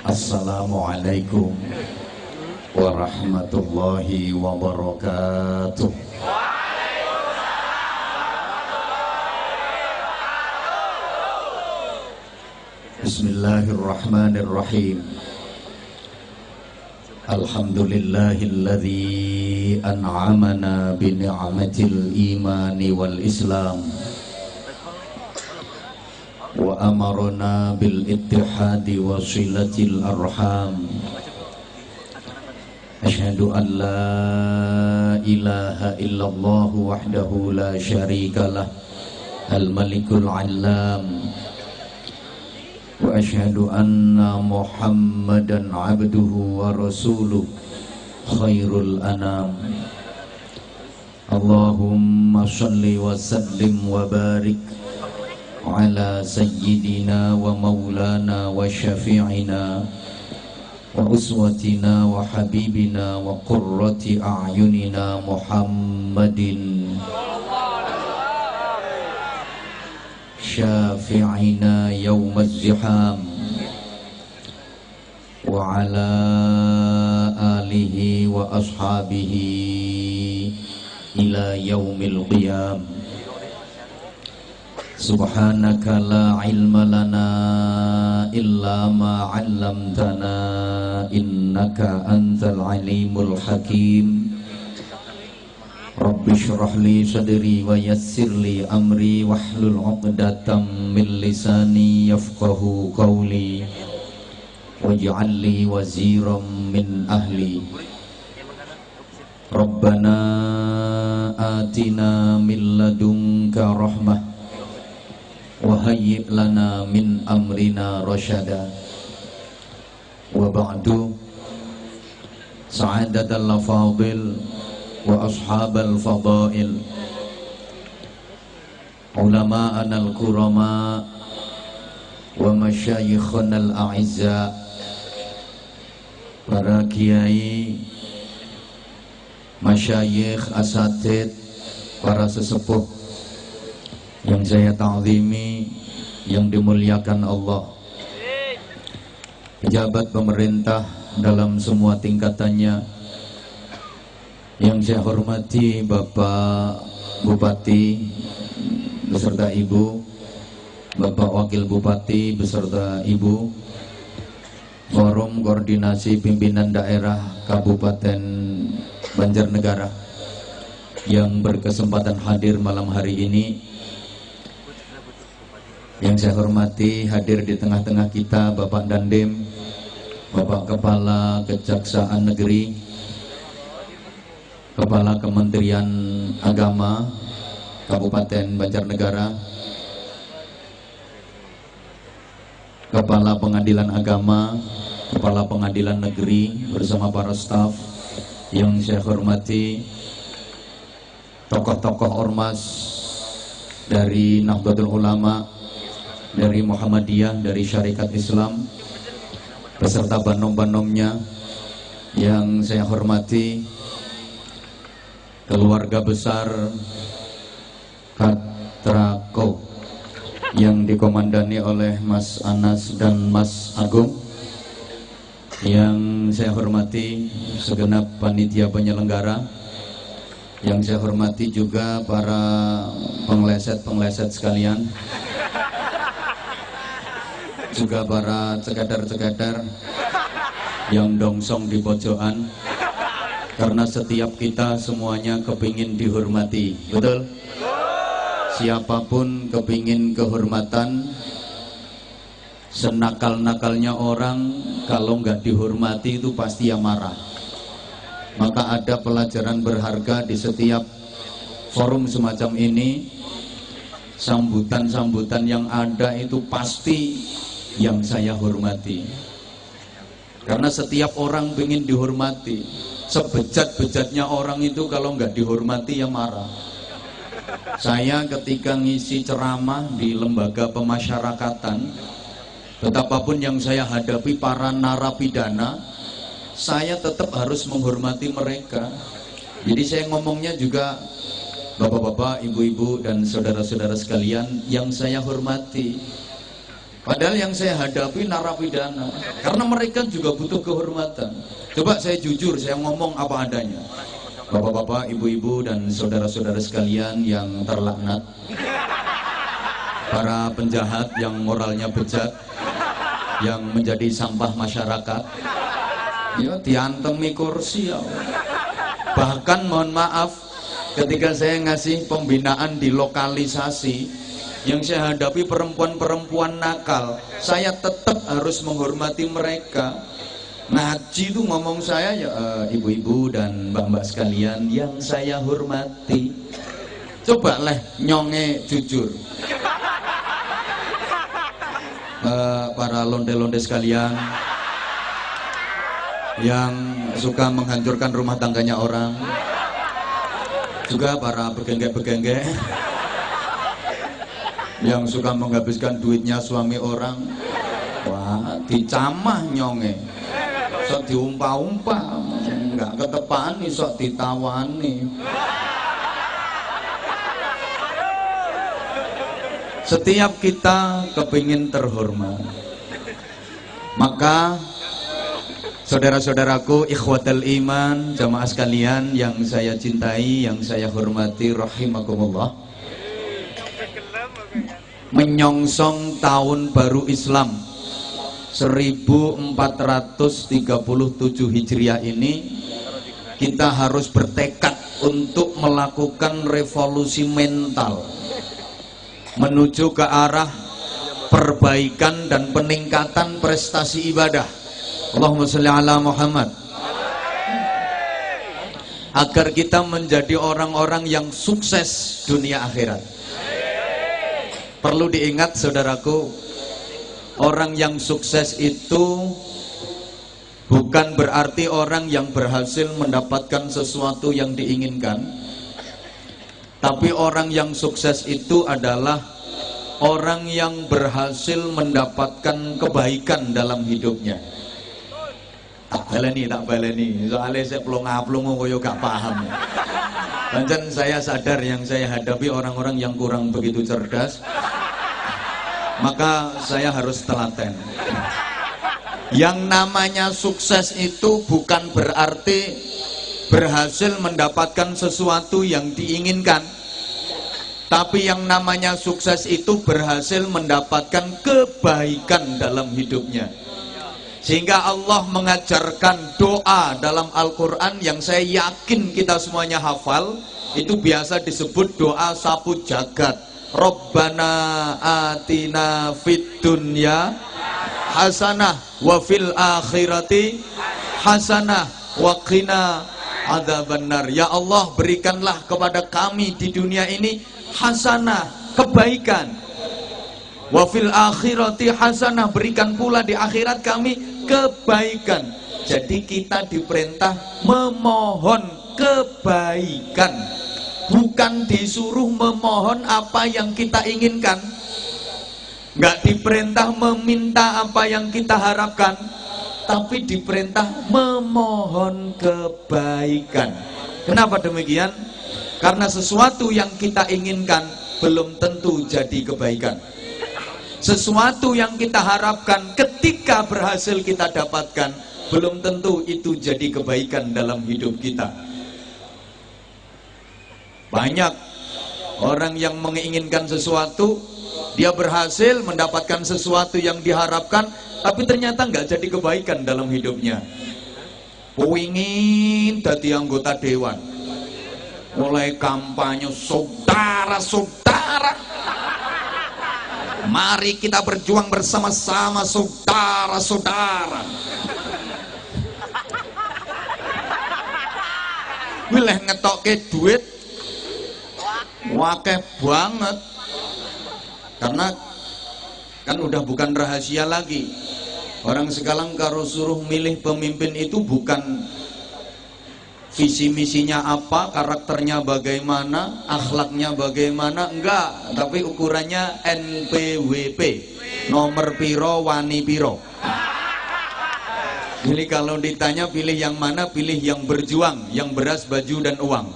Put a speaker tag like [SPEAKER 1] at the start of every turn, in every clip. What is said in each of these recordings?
[SPEAKER 1] Assalamualaikum warahmatullahi wabarakatuh. Bismillahirrahmanirrahim. Alhamdulillahilladzi an'amana bi ni'matil imani wal islam wa amarna bil ittihadi wa silatil arham. Asyhadu an la ilaha illallah wahdahu la syarikalah al malikul alam wa asyhadu anna muhammadan abduhu wa rasuluh khairul anam. Allahumma salli wa sallim wa barik ala sayyidina wa maulana wa syafi'ina wa uswatina wa habibina wa qurrati a'yunina Muhammadin syafi'ina yawmaz ziham wa ala alihi wa ashabihi ila yaumil qiyam. Subhanaka la ilma lana illa ma 'allamtana innaka antal alimul hakim. Rabbi shrah li sadri wa yassir li amri wahlul 'uqdatam min lisani yafqahu qawli waj'al li waziran min ahli. Rabbana atina min ladunka rahmah wa hayyi' lana min amrina rasyada. Wa ba'du, sa'adatal fadil wa ashabal fadail, ulama'anal kurama wa masyayikhunal a'izza, para kiai, masyayikh, asatid, para sesepuh yang saya ta'zimi, yang dimuliakan Allah, pejabat pemerintah dalam semua tingkatannya, yang saya hormati Bapak Bupati beserta Ibu, Bapak Wakil Bupati beserta Ibu, Forum Koordinasi Pimpinan Daerah Kabupaten Banjarnegara yang berkesempatan hadir malam hari ini. Yang saya hormati hadir di tengah-tengah kita Bapak Dandim, Bapak Kepala Kejaksaan Negeri, Kepala Kementerian Agama Kabupaten Banjarnegara, Kepala Pengadilan Agama, Kepala Pengadilan Negeri bersama para staf. Yang saya hormati tokoh-tokoh ormas dari Nahdlatul Ulama, dari Muhammadiyah, dari Syarikat Islam, beserta banom-banomnya. Yang saya hormati keluarga besar Katrako yang dikomandani oleh Mas Anas dan Mas Agung. Yang saya hormati segenap panitia penyelenggara. Yang saya hormati juga para pengleset-pengleset sekalian, juga para cekadar-cekadar yang dongsong di pojokan, karena setiap kita semuanya kepingin dihormati, betul? Siapapun kepingin kehormatan. Senakal-nakalnya orang kalau nggak dihormati itu pasti ya marah. Maka ada pelajaran berharga di setiap forum semacam ini. Sambutan-sambutan yang ada itu pasti yang saya hormati, karena setiap orang ingin dihormati. Sebejat-bejatnya orang itu kalau nggak dihormati ya marah. Saya ketika ngisi ceramah di lembaga pemasyarakatan, betapapun yang saya hadapi para narapidana saya tetap harus menghormati mereka. Jadi saya ngomongnya juga bapak-bapak, ibu-ibu, dan saudara-saudara sekalian yang saya hormati. Padahal yang saya hadapi narapidana, karena mereka juga butuh kehormatan. Coba saya jujur, saya ngomong apa adanya. Bapak-bapak, ibu-ibu, dan saudara-saudara sekalian yang terlaknat, para penjahat yang moralnya bejat, yang menjadi sampah masyarakat, ya diantemi kursi ya. Bahkan mohon maaf, ketika saya ngasih pembinaan di lokalisasi, yang saya hadapi perempuan-perempuan nakal, saya tetap harus menghormati mereka. Ngaji itu ngomong saya ya, ibu-ibu dan mbak-mbak sekalian yang saya hormati. Coba leh nyonge jujur. Para londe-londe sekalian yang suka menghancurkan rumah tangganya orang, juga para begengge-begengge yang suka menghabiskan duitnya suami orang. Wah, dicamah nyonge, sok diumpa-umpa, nggak ketepani, sok ditawani. Setiap kita kepingin terhormat, maka saudara-saudaraku, ikhwatal iman, jamaah sekalian yang saya cintai, yang saya hormati, rahimakumullah, menyongsong tahun baru Islam 1437 Hijriah ini, kita harus bertekad untuk melakukan revolusi mental menuju ke arah perbaikan dan peningkatan prestasi ibadah. Allahumma sholli ala Muhammad. Agar kita menjadi orang-orang yang sukses dunia akhirat. Perlu diingat saudaraku, orang yang sukses itu bukan berarti orang yang berhasil mendapatkan sesuatu yang diinginkan. Tapi orang yang sukses itu adalah orang yang berhasil mendapatkan kebaikan dalam hidupnya. Tak baleni, soalnya saya pelonga-pelongo koyo gak paham. Dan saya sadar yang saya hadapi orang-orang yang kurang begitu cerdas, maka saya harus telaten. Yang namanya sukses itu bukan berarti berhasil mendapatkan sesuatu yang diinginkan, tapi yang namanya sukses itu berhasil mendapatkan kebaikan dalam hidupnya. Sehingga Allah mengajarkan doa dalam Al-Quran yang saya yakin kita semuanya hafal. Itu biasa disebut doa sapu jagat. Rabbana atina fid dunya hasanah wa fil akhirati hasanah wa qina adzabannar. Ya Allah, berikanlah kepada kami di dunia ini hasanah, kebaikan. Wa fil akhirati hasanah, berikan pula di akhirat kami kebaikan. Jadi kita diperintah memohon kebaikan, bukan disuruh memohon apa yang kita inginkan. Nggak diperintah meminta apa yang kita harapkan, tapi diperintah memohon kebaikan. Kenapa demikian? Karena sesuatu yang kita inginkan belum tentu jadi kebaikan. Sesuatu yang kita harapkan ketika berhasil kita dapatkan belum tentu itu jadi kebaikan dalam hidup kita. Banyak orang yang menginginkan sesuatu, dia berhasil mendapatkan sesuatu yang diharapkan, tapi ternyata nggak jadi kebaikan dalam hidupnya. Ingin jadi anggota dewan, mulai kampanye saudara-saudara, mari kita berjuang bersama-sama saudara-saudara. Wileh ngetokke duit wakeh banget, karena kan udah bukan rahasia lagi. Orang sekarang kalau suruh milih pemimpin itu bukan visi misinya apa, karakternya bagaimana, akhlaknya bagaimana, enggak, tapi ukurannya NPWP, nomor piro wani piro. Jadi kalau ditanya pilih yang mana, pilih yang berjuang, yang beras, baju, dan uang.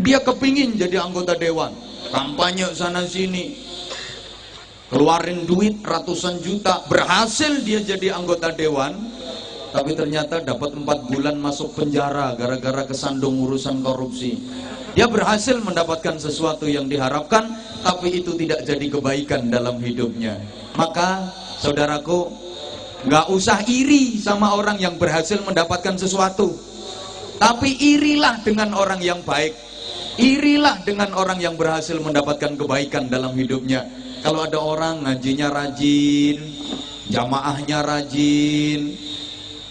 [SPEAKER 1] Dia kepingin jadi anggota dewan, kampanye sana sini, keluarin duit ratusan juta, berhasil dia jadi anggota dewan, tapi ternyata dapat 4 bulan masuk penjara gara-gara kesandung urusan korupsi. Dia berhasil mendapatkan sesuatu yang diharapkan, tapi itu tidak jadi kebaikan dalam hidupnya. Maka saudaraku, nggak usah iri sama orang yang berhasil mendapatkan sesuatu, tapi irilah dengan orang yang baik, irilah dengan orang yang berhasil mendapatkan kebaikan dalam hidupnya. Kalau ada orang ngajinya rajin, jamaahnya rajin,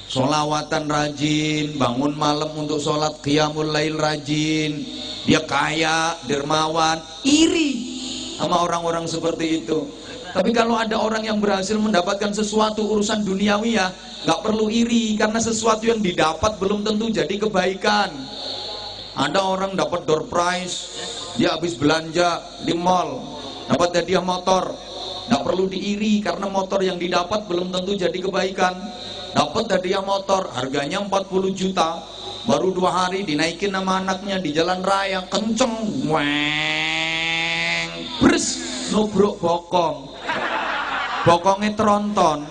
[SPEAKER 1] sholawatan rajin, bangun malam untuk sholat qiyamul lail rajin, dia kaya, dermawan, iri sama orang-orang seperti itu. Tapi kalau ada orang yang berhasil mendapatkan sesuatu urusan duniawi, ya nggak perlu iri, karena sesuatu yang didapat belum tentu jadi kebaikan. Ada orang dapat door prize, dia habis belanja di mall, dapat hadiah motor, nggak perlu diiri, karena motor yang didapat belum tentu jadi kebaikan. Dapat hadiah motor, harganya 40 juta, baru 2 hari dinaikin sama anaknya di jalan raya, kenceng, weng, bers, nubruk bokong. Bokongnya tronton.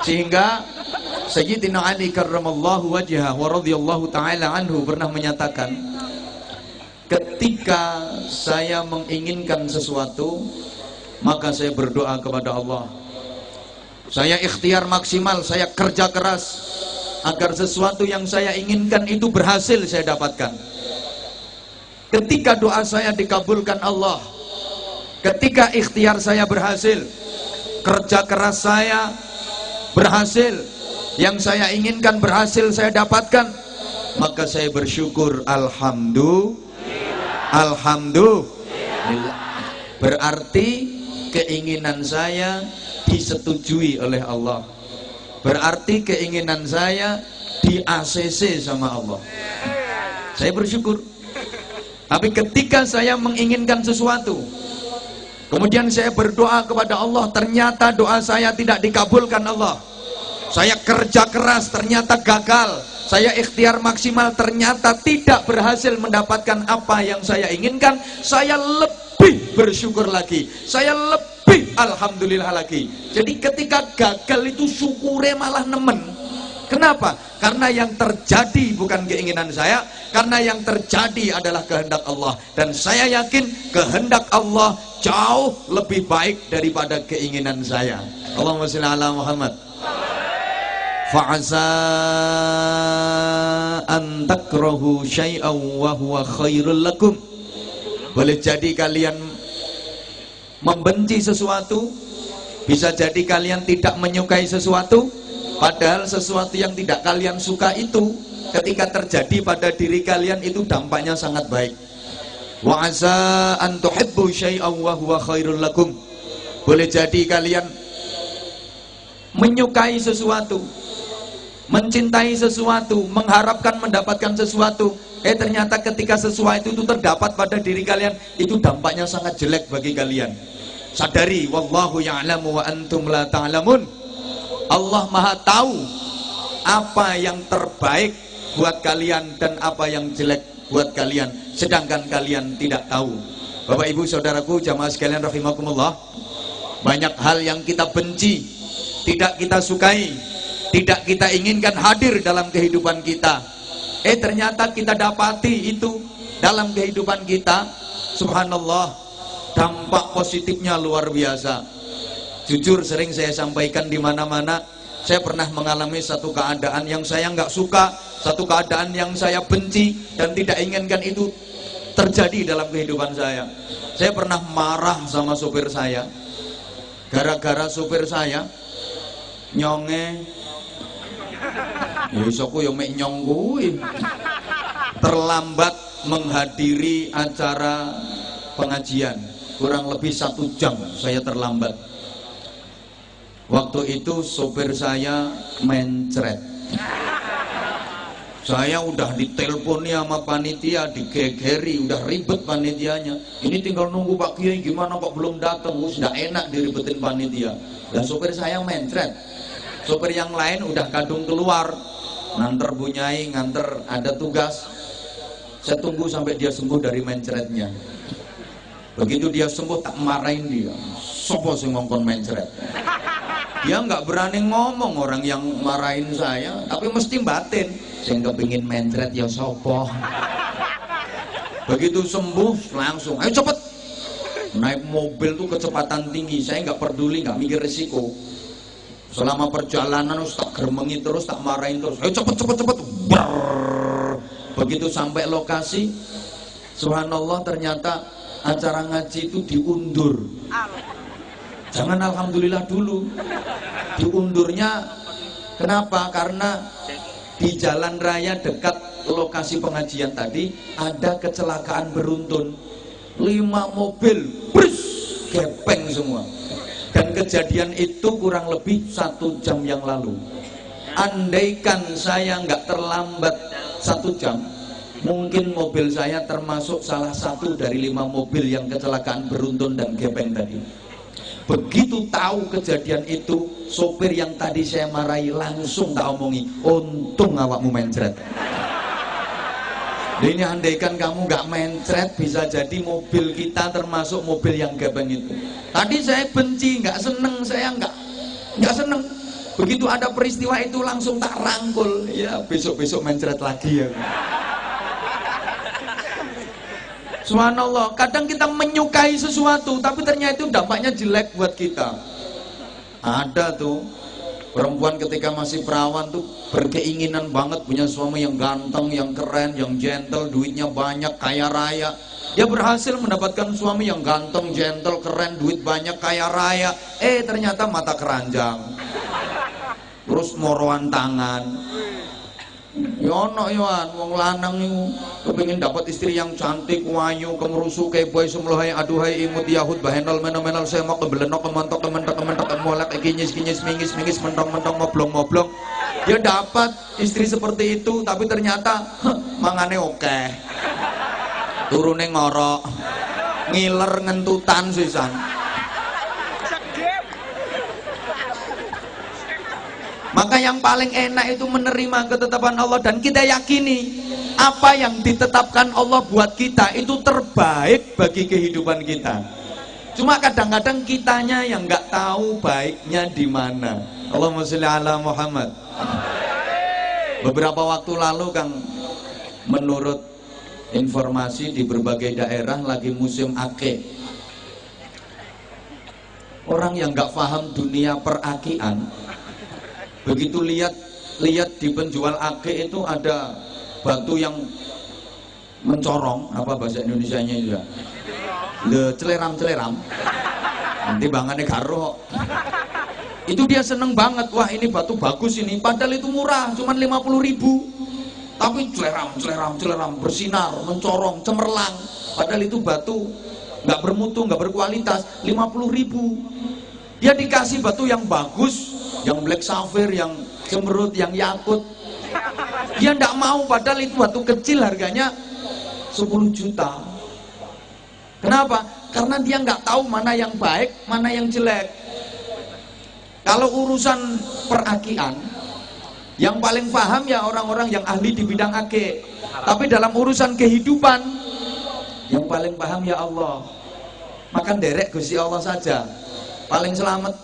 [SPEAKER 1] Sehingga Sayyidina Ali karramallahu wajhah wa radhiyallahu ta'ala anhu pernah menyatakan, ketika saya menginginkan sesuatu, maka saya berdoa kepada Allah. Saya ikhtiar maksimal, saya kerja keras agar sesuatu yang saya inginkan itu berhasil saya dapatkan. Ketika doa saya dikabulkan Allah, ketika ikhtiar saya berhasil, kerja keras saya berhasil, yang saya inginkan berhasil saya dapatkan, maka saya bersyukur, alhamdulillah. Berarti keinginan saya disetujui oleh Allah, berarti keinginan saya di ACC sama Allah. Saya bersyukur. Tapi ketika saya menginginkan sesuatu, kemudian saya berdoa kepada Allah, ternyata doa saya tidak dikabulkan Allah. Saya kerja keras, ternyata gagal. Saya ikhtiar maksimal, ternyata tidak berhasil mendapatkan apa yang saya inginkan. Saya lebih bersyukur lagi, saya lebih alhamdulillah lagi. Jadi ketika gagal itu syukurnya malah nemen. Kenapa? Karena yang terjadi bukan keinginan saya, karena yang terjadi adalah kehendak Allah. Dan saya yakin kehendak Allah jauh lebih baik daripada keinginan saya. Allahumma shalli ala Muhammad. Fa'asa an takrahu syai'an wa huwa khairul lakum. Boleh jadi kalian membenci sesuatu, bisa jadi kalian tidak menyukai sesuatu, padahal sesuatu yang tidak kalian suka itu ketika terjadi pada diri kalian itu dampaknya sangat baik. Wa asa an tuhibbu syai'an wa huwa khairul lakum. Boleh jadi kalian menyukai sesuatu, mencintai sesuatu, mengharapkan mendapatkan sesuatu, ternyata ketika sesuatu itu terdapat pada diri kalian, itu dampaknya sangat jelek bagi kalian. Sadari, wallahu ya'lamu wa antum la ta'lamun. Allah Maha tahu apa yang terbaik buat kalian dan apa yang jelek buat kalian, sedangkan kalian tidak tahu. Bapak ibu saudaraku jamaah sekalian rahimakumullah, banyak hal yang kita benci, tidak kita sukai, tidak kita inginkan hadir dalam kehidupan kita, ternyata kita dapati itu dalam kehidupan kita. Subhanallah, dampak positifnya luar biasa. Jujur sering saya sampaikan di mana-mana, saya pernah mengalami satu keadaan yang saya nggak suka, satu keadaan yang saya benci dan tidak inginkan itu terjadi dalam kehidupan saya. Saya pernah marah sama sopir saya, gara-gara sopir saya nyonge, isoku yang mek nyong kuwi, terlambat menghadiri acara pengajian, kurang lebih 1 jam saya terlambat. Waktu itu sopir saya mencret. Saya udah diteleponi sama panitia, digegeri, udah ribet panitianya. Ini tinggal nunggu Pak Kiai, gimana kok belum datang? Sudah enak diribetin panitia. Dan sopir saya mencret. Sopir yang lain udah kadung keluar, nganter bunyai, nganter ada tugas. Saya tunggu sampai dia sembuh dari mencretnya. Begitu dia sembuh, tak marahin dia. Sopo sing ngongkon mencret. Dia nggak berani ngomong, orang yang marahin saya, tapi mesti batin. Saya kepingin mencret ya sopo. Begitu sembuh langsung, ayo cepet. Naik mobil tuh kecepatan tinggi, saya nggak peduli, nggak mikir risiko. Selama perjalanan tak germengi terus, tak marahin terus. Ayo cepet. Brrr. Begitu sampai lokasi, subhanallah ternyata acara ngaji itu diundur. Jangan alhamdulillah dulu. Diundurnya kenapa? Karena di jalan raya dekat lokasi pengajian tadi ada kecelakaan beruntun. 5 mobil brus, gepeng semua. Dan kejadian itu kurang lebih 1 jam yang lalu. Andaikan saya nggak terlambat 1 jam, mungkin mobil saya termasuk salah satu dari 5 mobil yang kecelakaan beruntun dan gepeng tadi. Begitu tahu kejadian itu, sopir yang tadi saya marahi langsung tak omongi, untung awakmu mencret. Ini andaikan kamu nggak mencret, bisa jadi mobil kita termasuk mobil yang gepeng itu. Tadi saya benci, nggak seneng, saya nggak seneng. Begitu ada peristiwa itu langsung tak rangkul, ya besok mencret lagi ya. Subhanallah, kadang kita menyukai sesuatu tapi ternyata itu dampaknya jelek buat kita. Ada tuh perempuan ketika masih perawan tuh berkeinginan banget punya suami yang ganteng, yang keren, yang gentle, duitnya banyak, kaya raya. Dia berhasil mendapatkan suami yang ganteng, gentle, keren, duit banyak, kaya raya. Ternyata mata keranjang, terus moroan tangan. Yono yoan, wong lanang niku kepengin dapat istri yang cantik, wayu, kemerusu, keboy, sumlohai, aduhai, imut, yahud, bahenol, menol, semok, kebelenok, kemontok, kementok, kemolek, kinyis, mingis, mentong, moblong. Dia dapat istri seperti itu, tapi ternyata mangane oke. Turune ngorok, ngiler ngentutan sisan. Maka yang paling enak itu menerima ketetapan Allah dan kita yakini apa yang ditetapkan Allah buat kita itu terbaik bagi kehidupan kita. Cuma kadang-kadang kitanya yang nggak tahu baiknya di mana. Allahumma sholli ala Muhammad. Beberapa waktu lalu Kang, menurut informasi di berbagai daerah lagi musim akik. Orang yang nggak paham dunia perakian, begitu lihat di penjual akik itu ada batu yang mencorong, apa bahasa Indonesianya itu ya, celeram, nanti bangannya garo. Itu dia seneng banget, wah ini batu bagus ini, padahal itu murah, cuman 50.000, tapi celeram, bersinar, mencorong, cemerlang, padahal itu batu nggak bermutu, nggak berkualitas, 50.000. Dia dikasih batu yang bagus, yang black sapphire, yang cemberut, yang yakut. Dia nggak mau, padahal itu batu kecil harganya 10 juta. Kenapa? Karena dia nggak tahu mana yang baik, mana yang jelek. Kalau urusan perakian, yang paling paham ya orang-orang yang ahli di bidang akik. Tapi dalam urusan kehidupan, yang paling paham ya Allah. Maka derek Gusti Allah saja paling selamat.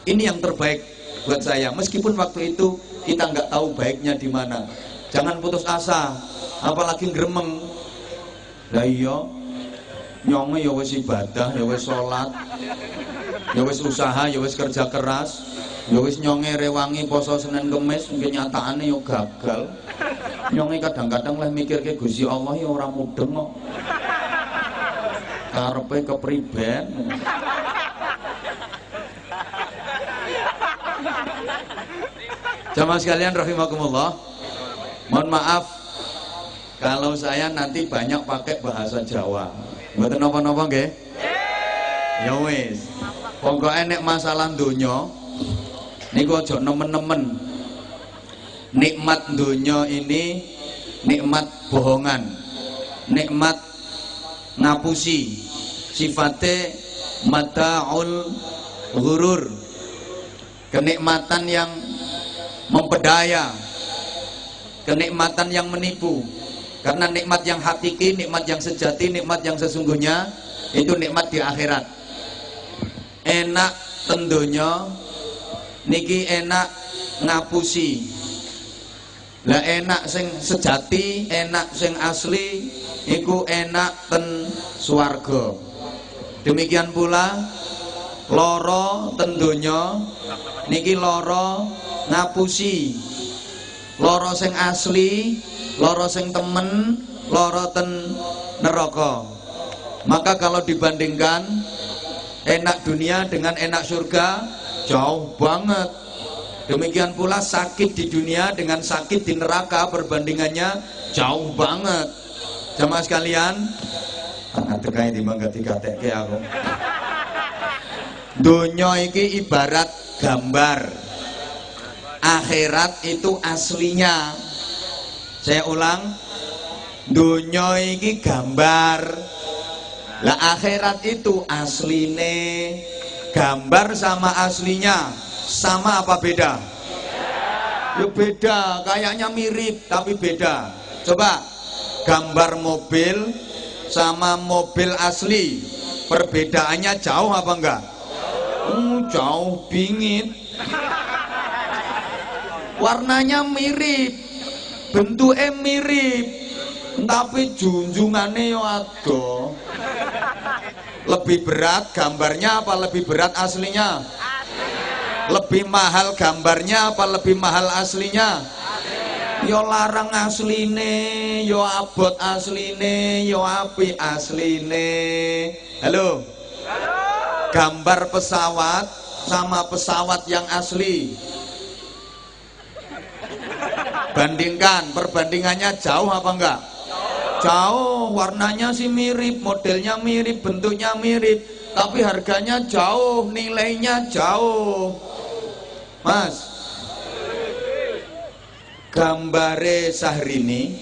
[SPEAKER 1] Ini yang terbaik buat saya. Meskipun waktu itu kita nggak tahu baiknya di mana. Jangan putus asa, apalagi gremeng. Lah iya, nyonge ya wis ibadah, ya wis salat, ya wis usaha, ya wis kerja keras, ya wis nyonge rewangi poso Senin Kemis, mungkin nyataane ya gagal. Nyonge kadang-kadang lah mikirke Gusti Allah ya ora mudeng kok. Karepe kepriben. Jamaah sekalian rahimakumullah, mohon maaf kalau saya nanti banyak pakai bahasa Jawa. Mboten napa-napa nggih? Ya wis. Pokoke nek masalah donya niku aja nemen-nemen. nikmat dunia ini nikmat bohongan, nikmat ngapusi, sifatnya mata'ul ghurur, kenikmatan yang mempedaya, kenikmatan yang menipu. Karena nikmat yang hakiki, nikmat yang sejati, nikmat yang sesungguhnya itu nikmat di akhirat. Enak tentunya niki enak ngapusi. Lah enak sing sejati, enak sing asli iku enak ten swarga. Demikian pula loro tentunya niki loro ngapusi. Loro sing asli, loro sing temen, loro ten neraka. Maka kalau dibandingkan enak dunia dengan enak surga, jauh banget. Demikian pula sakit di dunia dengan sakit di neraka, perbandingannya jauh banget. Jamaah sekalian, terkait timbang gatek-gatekke aku. Dunia iki ibarat gambar, akhirat itu aslinya. Saya ulang, dunia iki gambar, lah akhirat itu asline. Gambar sama aslinya sama apa beda? Ya beda, kayaknya mirip tapi beda. Coba gambar mobil sama mobil asli, perbedaannya jauh apa enggak? Jauh bingit. Warnanya mirip, bentuknya mirip, tapi junjungannya yo ado. Lebih berat gambarnya apa lebih berat aslinya? Lebih mahal gambarnya apa lebih mahal aslinya? Yo larang asline, yo abot asline, yo api asline. Halo? Gambar pesawat sama pesawat yang asli, bandingkan, perbandingannya jauh apa enggak? Jauh. Warnanya sih mirip, modelnya mirip, bentuknya mirip, tapi harganya jauh, nilainya jauh. Mas, gambare Syahrini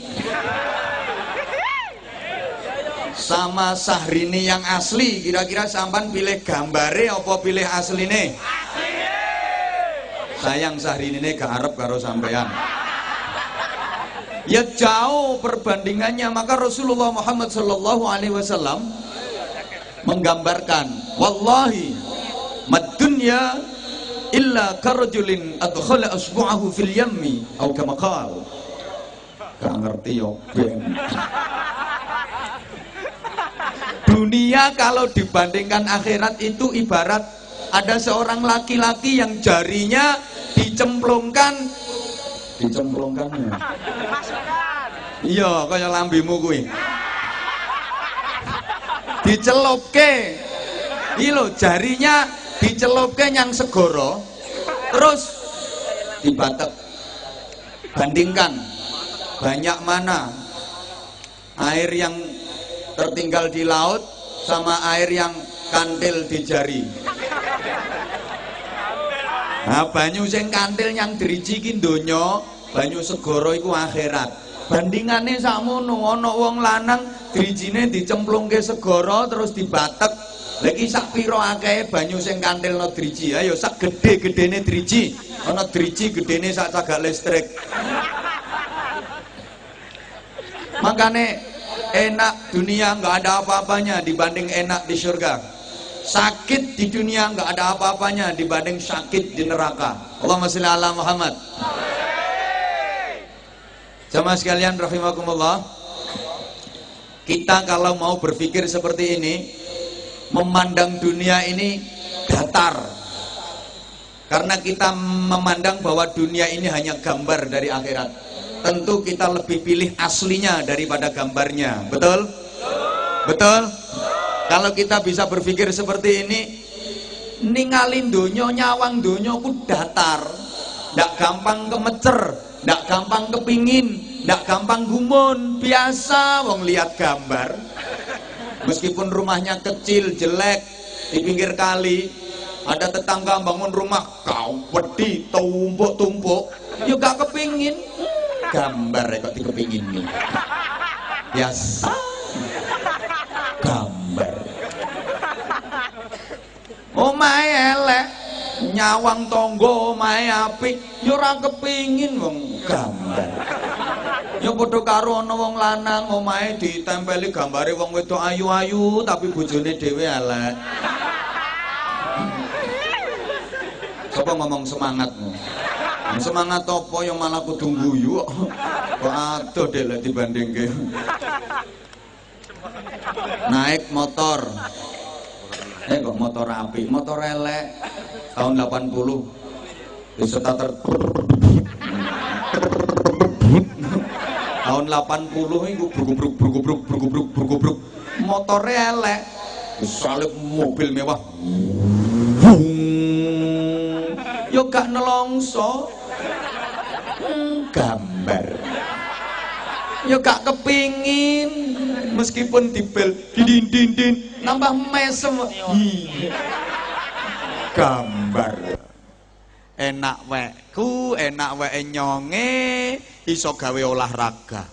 [SPEAKER 1] sama Syahrini yang asli, kira-kira sampan pilih gambare apa pilih asline? Sayang Syahrini ini gak arep karo sampean. Ya jauh perbandingannya. Maka Rasulullah Muhammad sallallahu alaihi wasallam menggambarkan, wallahi mad dunya illa karajulin adkhala asbu'ahu fil yammi atau kama qala. Gak ngerti yo ben. Dunia kalau dibandingkan akhirat itu ibarat ada seorang laki-laki yang jarinya dicemplungkan. Iya, kaya lambimu kuwi. Dicelupke. Iki lho, jarinya dicelupke nyang segara, terus dibatek. Bandingkan banyak mana air yang tertinggal di laut sama air yang kantil di jari. Nah, banyu sing kantil yang driji ki donya, banyu segara iku akhirat. Bandingane sakmono, ana wong lanang drijine dicemplungke segara terus dibatek. Lha iki sak pira akehe banyu sing kantilno driji? Ayo sak gedhe-gedhene driji. Ana driji gedhene sak cagak listrik. Makane enak dunia nggak ada apa-apanya dibanding enak di surga. Sakit di dunia nggak ada apa-apanya dibanding sakit di neraka. Allahumma sholli ala Muhammad. Jamaah sekalian rahimakumullah, kita kalau mau berpikir seperti ini, memandang dunia ini datar, karena kita memandang bahwa dunia ini hanya gambar dari akhirat. Tentu kita lebih pilih aslinya daripada gambarnya. Betul? Betul? Kalau kita bisa berpikir seperti ini, ningalin donya, nyawang donya ku datar, ndak gampang kemecer, ndak gampang kepingin, ndak gampang gumun. Biasa wong lihat gambar, meskipun rumahnya kecil, jelek, di pinggir kali, ada tetangga bangun rumah kau wedi tumpuk-tumpuk, ya gak kepingin. Gambar kok dikepingin nih. Biasa. Gambar. Omahe elek, nyawang tangga omahe apik, ya ora kepingin wong gambar. Ya padha karo ana wong lanang omahe ditempeli gambare wong wedok ayu-ayu tapi bojone dhewe elek. Sapa ngomong semangatmu? Semangat apa yang malah kudu guyu kok adoh dek dibandingke. Naik motor. Kok motor api, motor elek tahun 80. Di starter tahun 80 iku brugubruk motore elek salib mobil mewah yo gak nelongso gambar yo gak kepingin meskipun dibel dindin nambah mesem gambar enak wekku enak weke nyonge iso gawe olahraga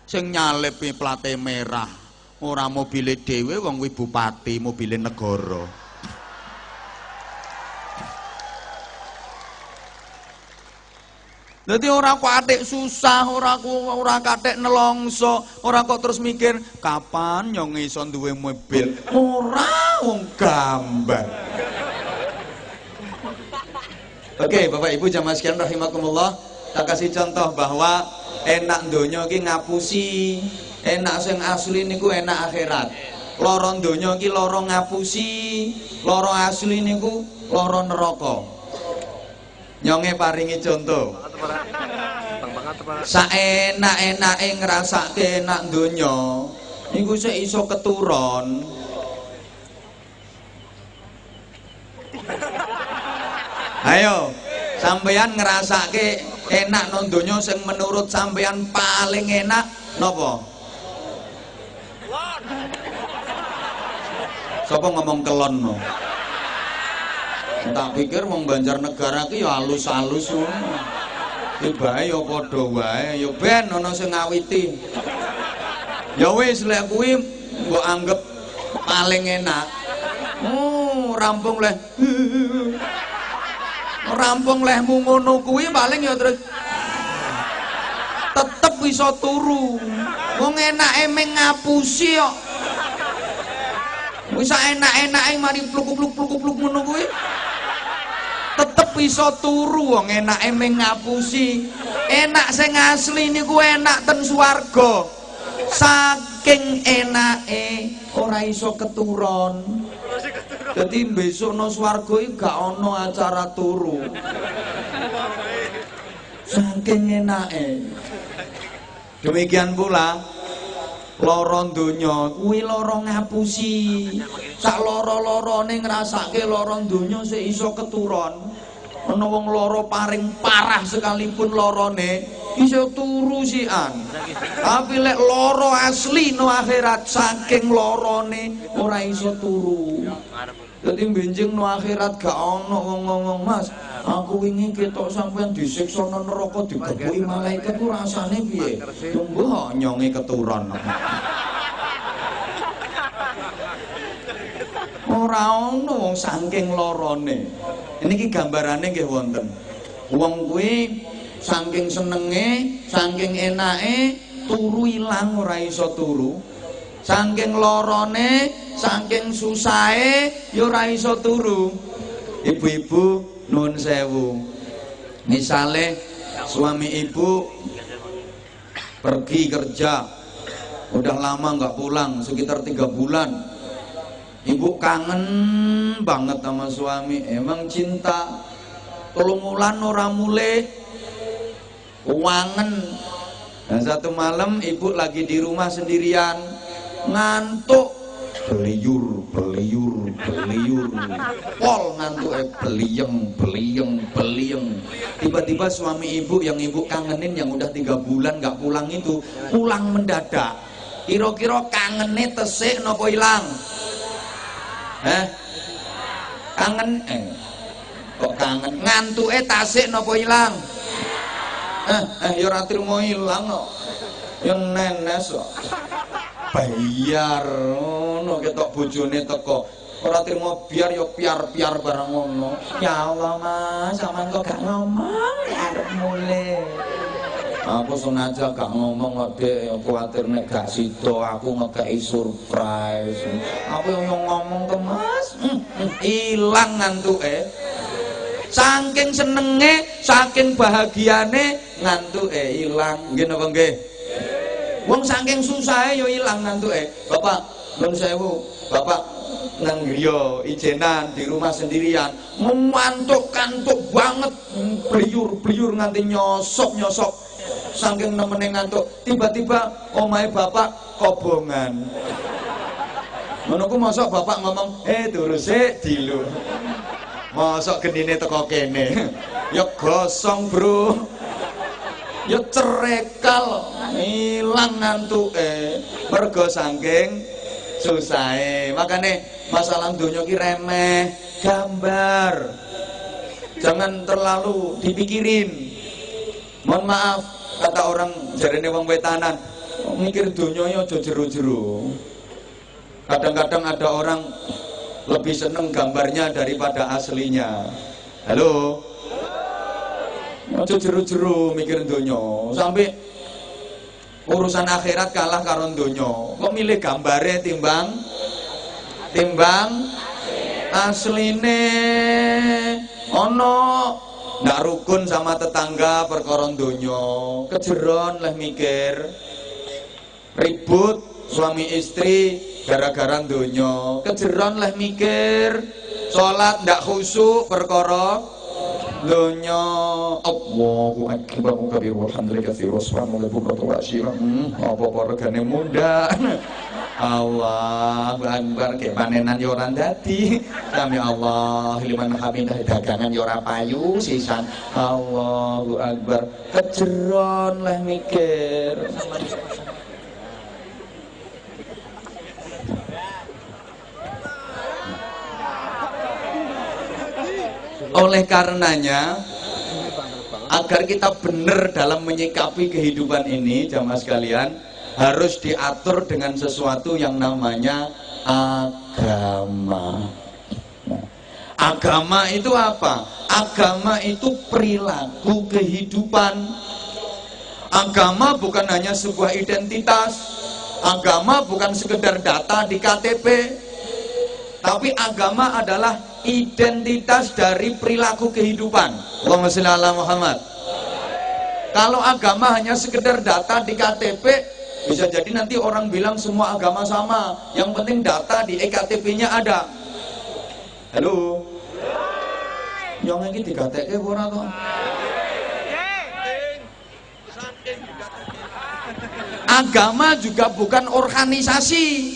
[SPEAKER 1] sing nyalipi plate merah ora mobile dhewe wong kuwi bupati mobile negara. Dadi ora kok atik susah, ora katik nelongso, ora kok terus mikir kapan nyong iso duwe mobil. Ora wong gambar. Oke, Bapak Ibu jamaah sekalian rahimakumullah, tak kasih contoh bahwa enak donya iki ngapusi, enak sing asli niku enak akhirat. Lara donya iki lara ngapusi, lara asli niku lara neraka. Nyonge paringi contoh. Saenak-enake ngrasake enak donya niku sik iso keturon. Ayo, sampeyan ngrasake enak nang donya sing menurut sampeyan paling enak napa? Sapa ngomong kelon no? Tak pikir wong Banjarnegara ki ya halus-halus ngono. Ki bae ya padha wae, ya ben ana sing ngawiti. Ya wis lek kuwi mbok anggap paling enak. Rampung leh. Rampung lehmu ngono kuwi paling ya terus tetep iso turu. Wong enake mung ngapusi kok. Wis enak-enake mari pluk-pluk ngono kuwi. Tetep iso turu wong enake mung ngapusi. Enak sing asli niku enak ten swarga. Saking enake ora iso keturon. Dadi besok no swarga iki gak ono acara turu. Saking enake. Demikian pula lara donya kuwi lara ngapusi. Sak lara-larane ngrasake lara donya sik iso keturon. Ana wong lara paring parah sekalipun larane iso turu sian. Tapi lek lara asli no akhirat saking larane ora iso turu. Dadi benjing no akhirat gak ono wong ngomong, "Mas, aku wingi ketok sampean disiksa nang neraka digebuki malaikat ku rasane piye?" Tunggu nyonge keturon. Ora ono wong saking larane. Niki gambarane nggih wonten. Wong kuwi saking senenge, saking enake turu ilang ora iso turu. Saking larane, saking susahe ya ora iso turu. Ibu-ibu nuwun sewu. Misale suami ibu pergi kerja udah lama nggak pulang sekitar 3 bulan. Ibu kangen banget sama suami, emang cinta. 3 wulan ora mulih wangen. Dan satu malam ibu lagi di rumah sendirian, ngantuk, beliur, pol ngantuk, beliyeng. Tiba-tiba suami ibu yang ibu kangenin yang udah 3 bulan nggak pulang itu pulang mendadak. Kira-kira kangene tesik napa ilang? Kangen kok kangen ngantuke tasik napa ilang? Ya ora trimo ilang kok. Ya nenes kok. Bayar ngono ketok bojone teko. Ora trimo biar ya piar-piar barang ngono. Ya Allah Mas, sampean kok gak ngomong arep mulih. Aku sengaja gak ngomong kok Dek, kuwatir nek gak sida aku ngekeki surprise. Aku yang ngomong to Mas, ilang ngantuke. Saking senenge, saking bahagiane ngantuke ilang. Nggih napa nggih? Wong saking susahe yo ilang ngantuke. Bapak, nuwun sewu, Bapak nang griya ijenan di rumah sendirian, ngantuk-kantuk banget, bliyur-bliyur nganti nyosok-nyosok. Saking nemene ngantuk, tiba-tiba omahe bapak kobongan. Ngono ku mosok bapak ngomong, turu sik dilu. Mosok gendine teko kene. Ya gosong, Bro. Ya cerekal, ilang ngantuke. Mergo saking susahe. Makane masalah donya ki remeh, gambar. Jangan terlalu dipikirin. Mohon maaf, kata orang jarene wong wetanan, mikir donya aja jero-jero. Kadang-kadang ada orang lebih seneng gambarnya daripada aslinya. Halo? Aja jero-jero mikir donya, sampai urusan akhirat kalah karo donya. Kok milih gambare timbang asline? Ono ndak rukun sama tetangga perkara donya, kejeron leh mikir. Ribut suami istri gara-gara donya, kejeron leh mikir. Salat ndak khusyuk perkara donya. Allahu akbar kabir walhamdulillah katsira subhanallah bukratan wa asyira. Apa regane munda. Allahu akbar ke panenan yo ora dadi. Sami Allah liman hamidah, dagangan yo ora payu sisan. Allahu akbar, kejeron leh mikir. Oleh karenanya, agar kita benar dalam menyikapi kehidupan ini, jamaah sekalian, harus diatur dengan sesuatu yang namanya agama. Agama itu apa? Agama itu perilaku kehidupan. Agama bukan hanya sebuah identitas. Agama bukan sekedar data di KTP. Tapi agama adalah identitas dari perilaku kehidupan. Allahumma sholli ala Muhammad. Kalau agama hanya sekedar data di KTP, bisa jadi nanti orang bilang semua agama sama. Yang penting data di EKTP-nya ada. Halo? Yang ini digatekke ora to? Agama juga bukan organisasi.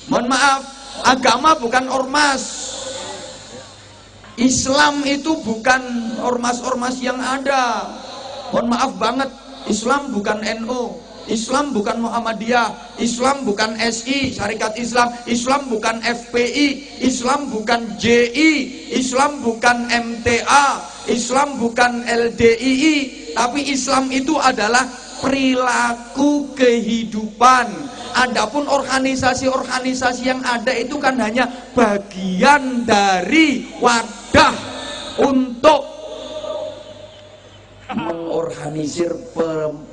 [SPEAKER 1] Mohon maaf, agama bukan ormas. Islam itu bukan ormas-ormas yang ada. Mohon maaf banget, Islam bukan NU, Islam bukan Muhammadiyah, Islam bukan SI, Syarikat Islam, Islam bukan FPI, Islam bukan JI, Islam bukan MTA, Islam bukan LDII, tapi Islam itu adalah perilaku kehidupan. Adapun organisasi-organisasi yang ada itu kan hanya bagian dari wadah untuk mengorganisir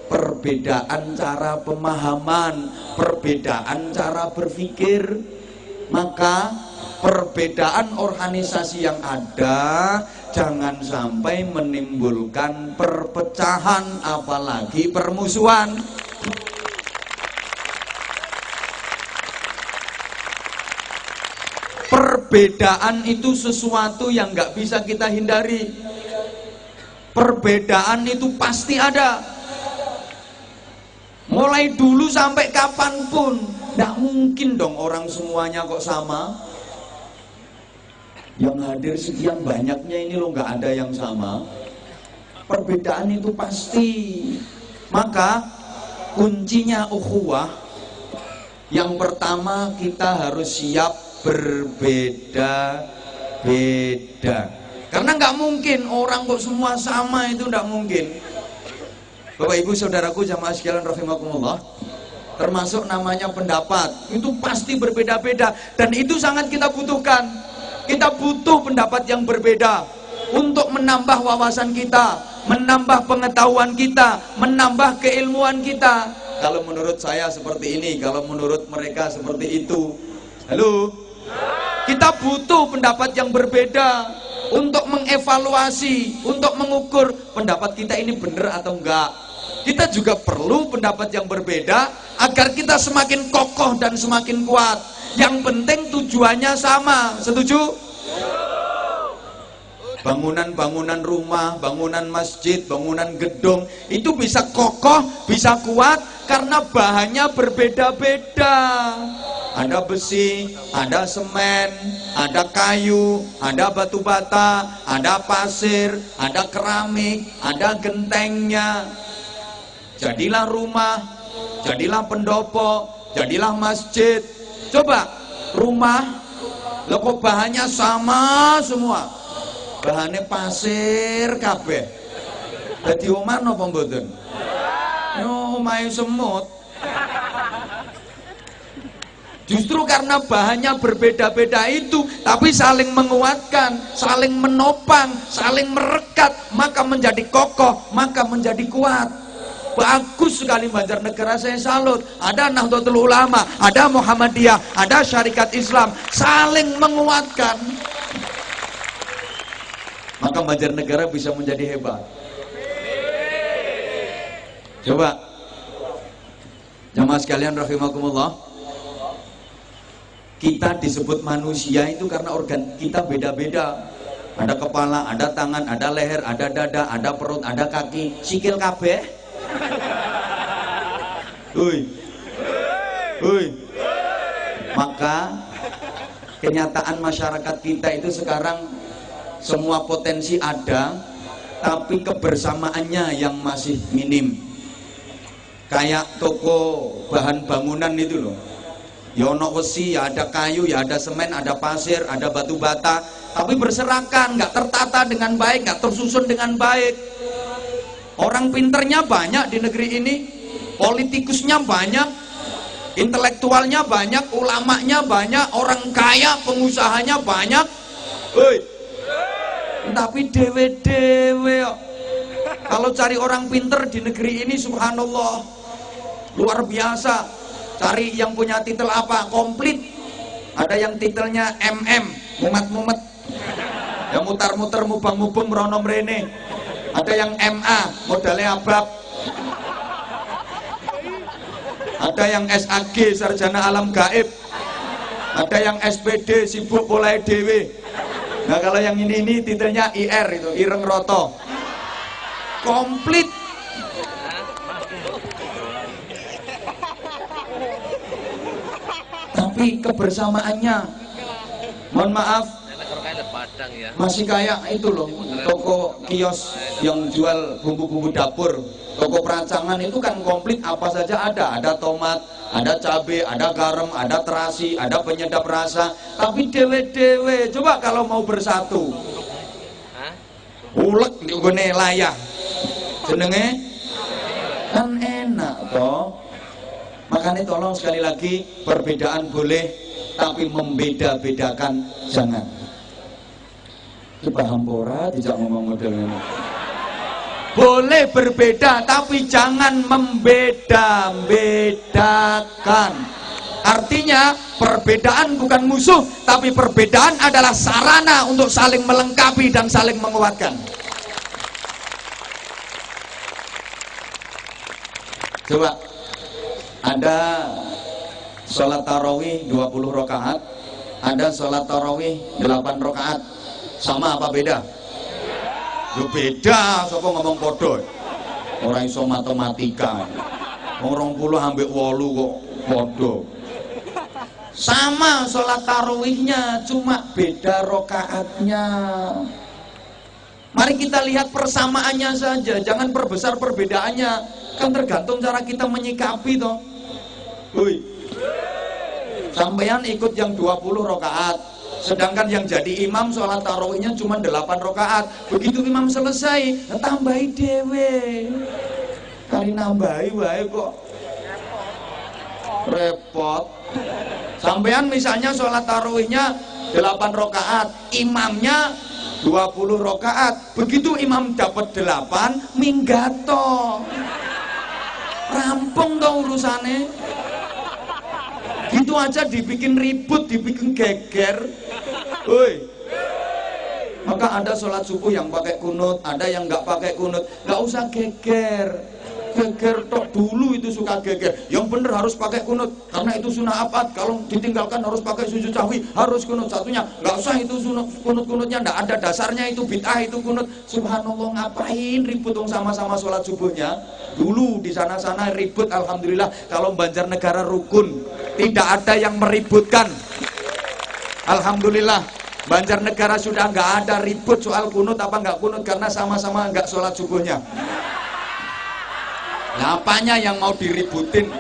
[SPEAKER 1] perbedaan cara pemahaman, perbedaan cara berpikir. Maka perbedaan organisasi yang ada jangan sampai menimbulkan perpecahan, apalagi permusuhan. Perbedaan itu sesuatu yang nggak bisa kita hindari. Perbedaan itu pasti ada. Mulai dulu sampai kapanpun, nggak mungkin dong orang semuanya kok sama. Yang hadir sekian banyaknya ini loh nggak ada yang sama. Perbedaan itu pasti. Maka kuncinya ukhuwah, yang pertama kita harus siap berbeda-beda. Karena nggak mungkin orang kok semua sama, itu nggak mungkin. Bapak Ibu saudaraku jamaah sekalian rahimakumullah, termasuk namanya pendapat itu pasti berbeda-beda, dan itu sangat kita butuhkan. Kita butuh pendapat yang berbeda untuk menambah wawasan kita, menambah pengetahuan kita, menambah keilmuan kita. Kalau menurut saya seperti ini, kalau menurut mereka seperti itu. Halo, kita butuh pendapat yang berbeda untuk mengevaluasi, untuk mengukur pendapat kita ini benar atau enggak. Kita juga perlu pendapat yang berbeda agar kita semakin kokoh dan semakin kuat. Yang penting tujuannya sama. Setuju? Bangunan-bangunan rumah, bangunan masjid, bangunan gedung itu bisa kokoh, bisa kuat karena bahannya berbeda-beda. Ada besi, ada semen, ada kayu, ada batu bata, ada pasir, ada keramik, ada gentengnya. Jadilah rumah, jadilah pendopo, jadilah masjid. Coba rumah, lho kok bahannya sama semua. Bahannya pasir kabeh. Dadi omah napa mboten? Yo omahe semut. Justru karena bahannya berbeda-beda itu, tapi saling menguatkan, saling menopang, saling merekat, maka menjadi kokoh, maka menjadi kuat. Bagus sekali Banjarnegara, saya salut. Ada Nahdlatul Ulama, ada Muhammadiyah, ada Syarikat Islam, saling menguatkan. Maka Banjarnegara bisa menjadi hebat. Coba jamaah sekalian rahimakumullah, kita disebut manusia itu karena organ kita beda-beda. Ada kepala, ada tangan, ada leher, ada dada, ada perut, ada kaki, sikil kabeh. Hui. Maka kenyataan masyarakat kita itu sekarang semua potensi ada, tapi kebersamaannya yang masih minim. Kayak toko bahan bangunan itu loh. Ya ono wesi, ya ada kayu, ya ada semen, ada pasir, ada batu bata, tapi berserakan, nggak tertata dengan baik, nggak tersusun dengan baik. Orang pinternya banyak di negeri ini, politikusnya banyak, intelektualnya banyak, ulamanya banyak, orang kaya, pengusahanya banyak. Tapi dewe-dewe. Kalau cari orang pinter di negeri ini subhanallah, luar biasa. Cari yang punya titel apa? Komplit. Ada yang titelnya MM, mumet-mumet. Yang mutar-muter, mubang-mubung, merono mrene. Ada yang MA, modalnya abab. Ada yang SAG, sarjana alam gaib. Ada yang SPD, sibuk mulai dewe. Nah kalau yang ini titelnya IR, itu Ireng Roto. Komplit. Tapi kebersamaannya, mohon maaf, masih kayak itu loh, toko kios yang jual bumbu-bumbu dapur, toko perancangan itu kan komplit, apa saja ada tomat, ada cabai, ada garam, ada terasi, ada penyedap rasa, tapi dewe-dewe. Coba kalau mau bersatu, ulek di gone layah, jenenge kan enak toh. Makanya tolong sekali lagi, perbedaan boleh, tapi membeda-bedakan jangan. Coba hampora tidak ngomong model ini. Boleh berbeda, tapi jangan membeda-bedakan. Artinya perbedaan bukan musuh, tapi perbedaan adalah sarana untuk saling melengkapi dan saling menguatkan. Coba, ada sholat tarawih 20 rakaat, ada sholat tarawih 8 rakaat. Sama apa beda? Yo beda, sapa ngomong podo. Ora iso matematika. Wong 20 ambek 8 kok podo. Sama sholat tarawihnya, cuma beda rakaatnya. Mari kita lihat persamaannya saja, jangan perbesar perbedaannya. Kan tergantung cara kita menyikapi toh. Sampean ikut yang 20 rakaat, sedangkan yang jadi imam sholat tarawihnya cuma 8 rakaat. Begitu imam selesai, tambahi dewe. mari nambahi wae kok repot. Sampean misalnya sholat tarawihnya 8 rakaat, imamnya 20 rakaat. Begitu imam dapat 8, minggato. Rampung dong urusannya. Gitu aja dibikin ribut, dibikin geger. Woi. Maka ada sholat subuh yang pakai kunut, ada yang nggak pakai kunut. Nggak usah geger. Geger tok dulu itu suka geger. Yang bener harus pakai kunut karena itu sunah abad. Kalau ditinggalkan harus pakai sujud sahwi, harus kunut satunya. Nggak usah itu kunut-kunutnya, nggak ada dasarnya, itu bid'ah itu kunut. Subhanallah, ngapain ribut dong sama-sama sholat subuhnya? Dulu di sana-sana ribut, alhamdulillah. Kalau Banjarnegara rukun, tidak ada yang meributkan. Alhamdulillah, Banjarnegara sudah nggak ada ribut soal kunut apa nggak kunut karena sama-sama nggak sholat subuhnya. Nah, apanya yang mau diributin?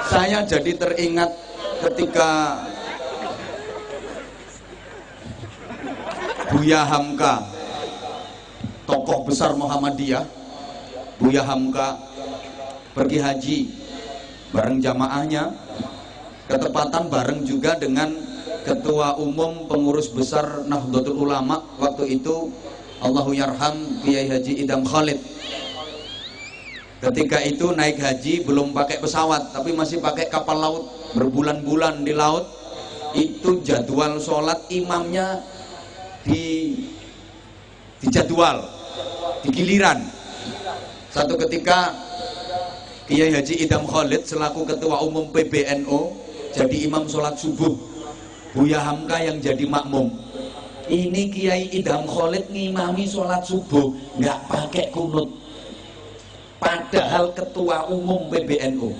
[SPEAKER 1] Saya jadi teringat ketika Buya Hamka, tokoh besar Muhammadiyah, Buya Hamka pergi haji bareng jamaahnya, ketepatan bareng juga dengan Ketua Umum Pengurus Besar Nahdlatul Ulama waktu itu, Allahu yarham Kiai Haji Idam Khalid. Ketika itu naik haji belum pakai pesawat tapi masih pakai kapal laut, berbulan-bulan di laut. Itu jadwal sholat imamnya di jadwal, di giliran. Satu ketika Kiai Haji Idam Khalid selaku Ketua Umum PBNU jadi imam sholat subuh, Buya Hamka yang jadi makmum. Ini Kiai Idam Khalid ngimami sholat subuh nggak pakai kunut, padahal Ketua Umum PBNU.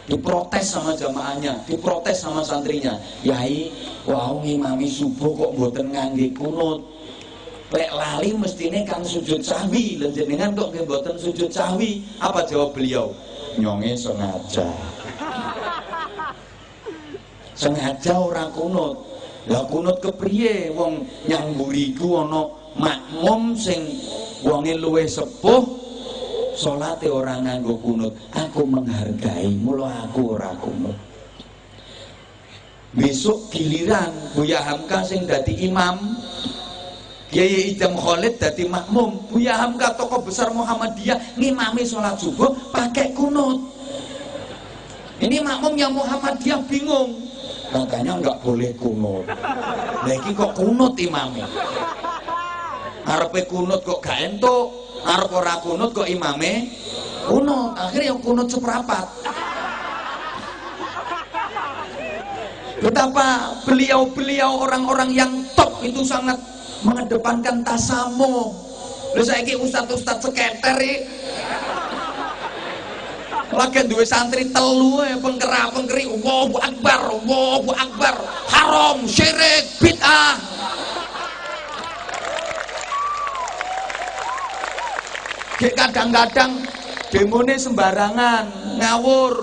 [SPEAKER 1] Diprotes sama jamaahnya, diprotes sama santrinya. Yai, wau ngimami subuh kok mboten ngangge kunut. Lek lali mestine kan sujud sahwi, lha jenengan kok nggih mboten sujud sahwi? Apa jawab beliau? Nyonge sengaja. Sengaja ora kunut. Lah kunut kepriye wong nyang mburiku ana makmum sing wonge luwih sepuh salate ora nganggo kunut. Aku menghargai, mula aku ora kunut. Besok giliran Buya Hamka sing dadi imam, Kiai Idam Khalid dadi makmum. Buya Hamka tokoh besar Muhammadiyah ngimami sholat subuh pakai kunut. Ini makmum yang Muhammadiyah bingung. Makanya nggak boleh kunut. Lagi kok kunut imamnya. Arepe kunut kok gak entuk, arep ora kunut kok imame kunut. Akhirnya yang kunut seprapat. Betapa beliau-beliau orang-orang yang top itu sangat mengedepankan tasamuh. Lha saiki ustaz-ustaz seketer iki lagi duwe santri telu pengkeri Allahu Akbar, haram, syirik, bid'ah. Kadang-kadang demone sembarangan, ngawur,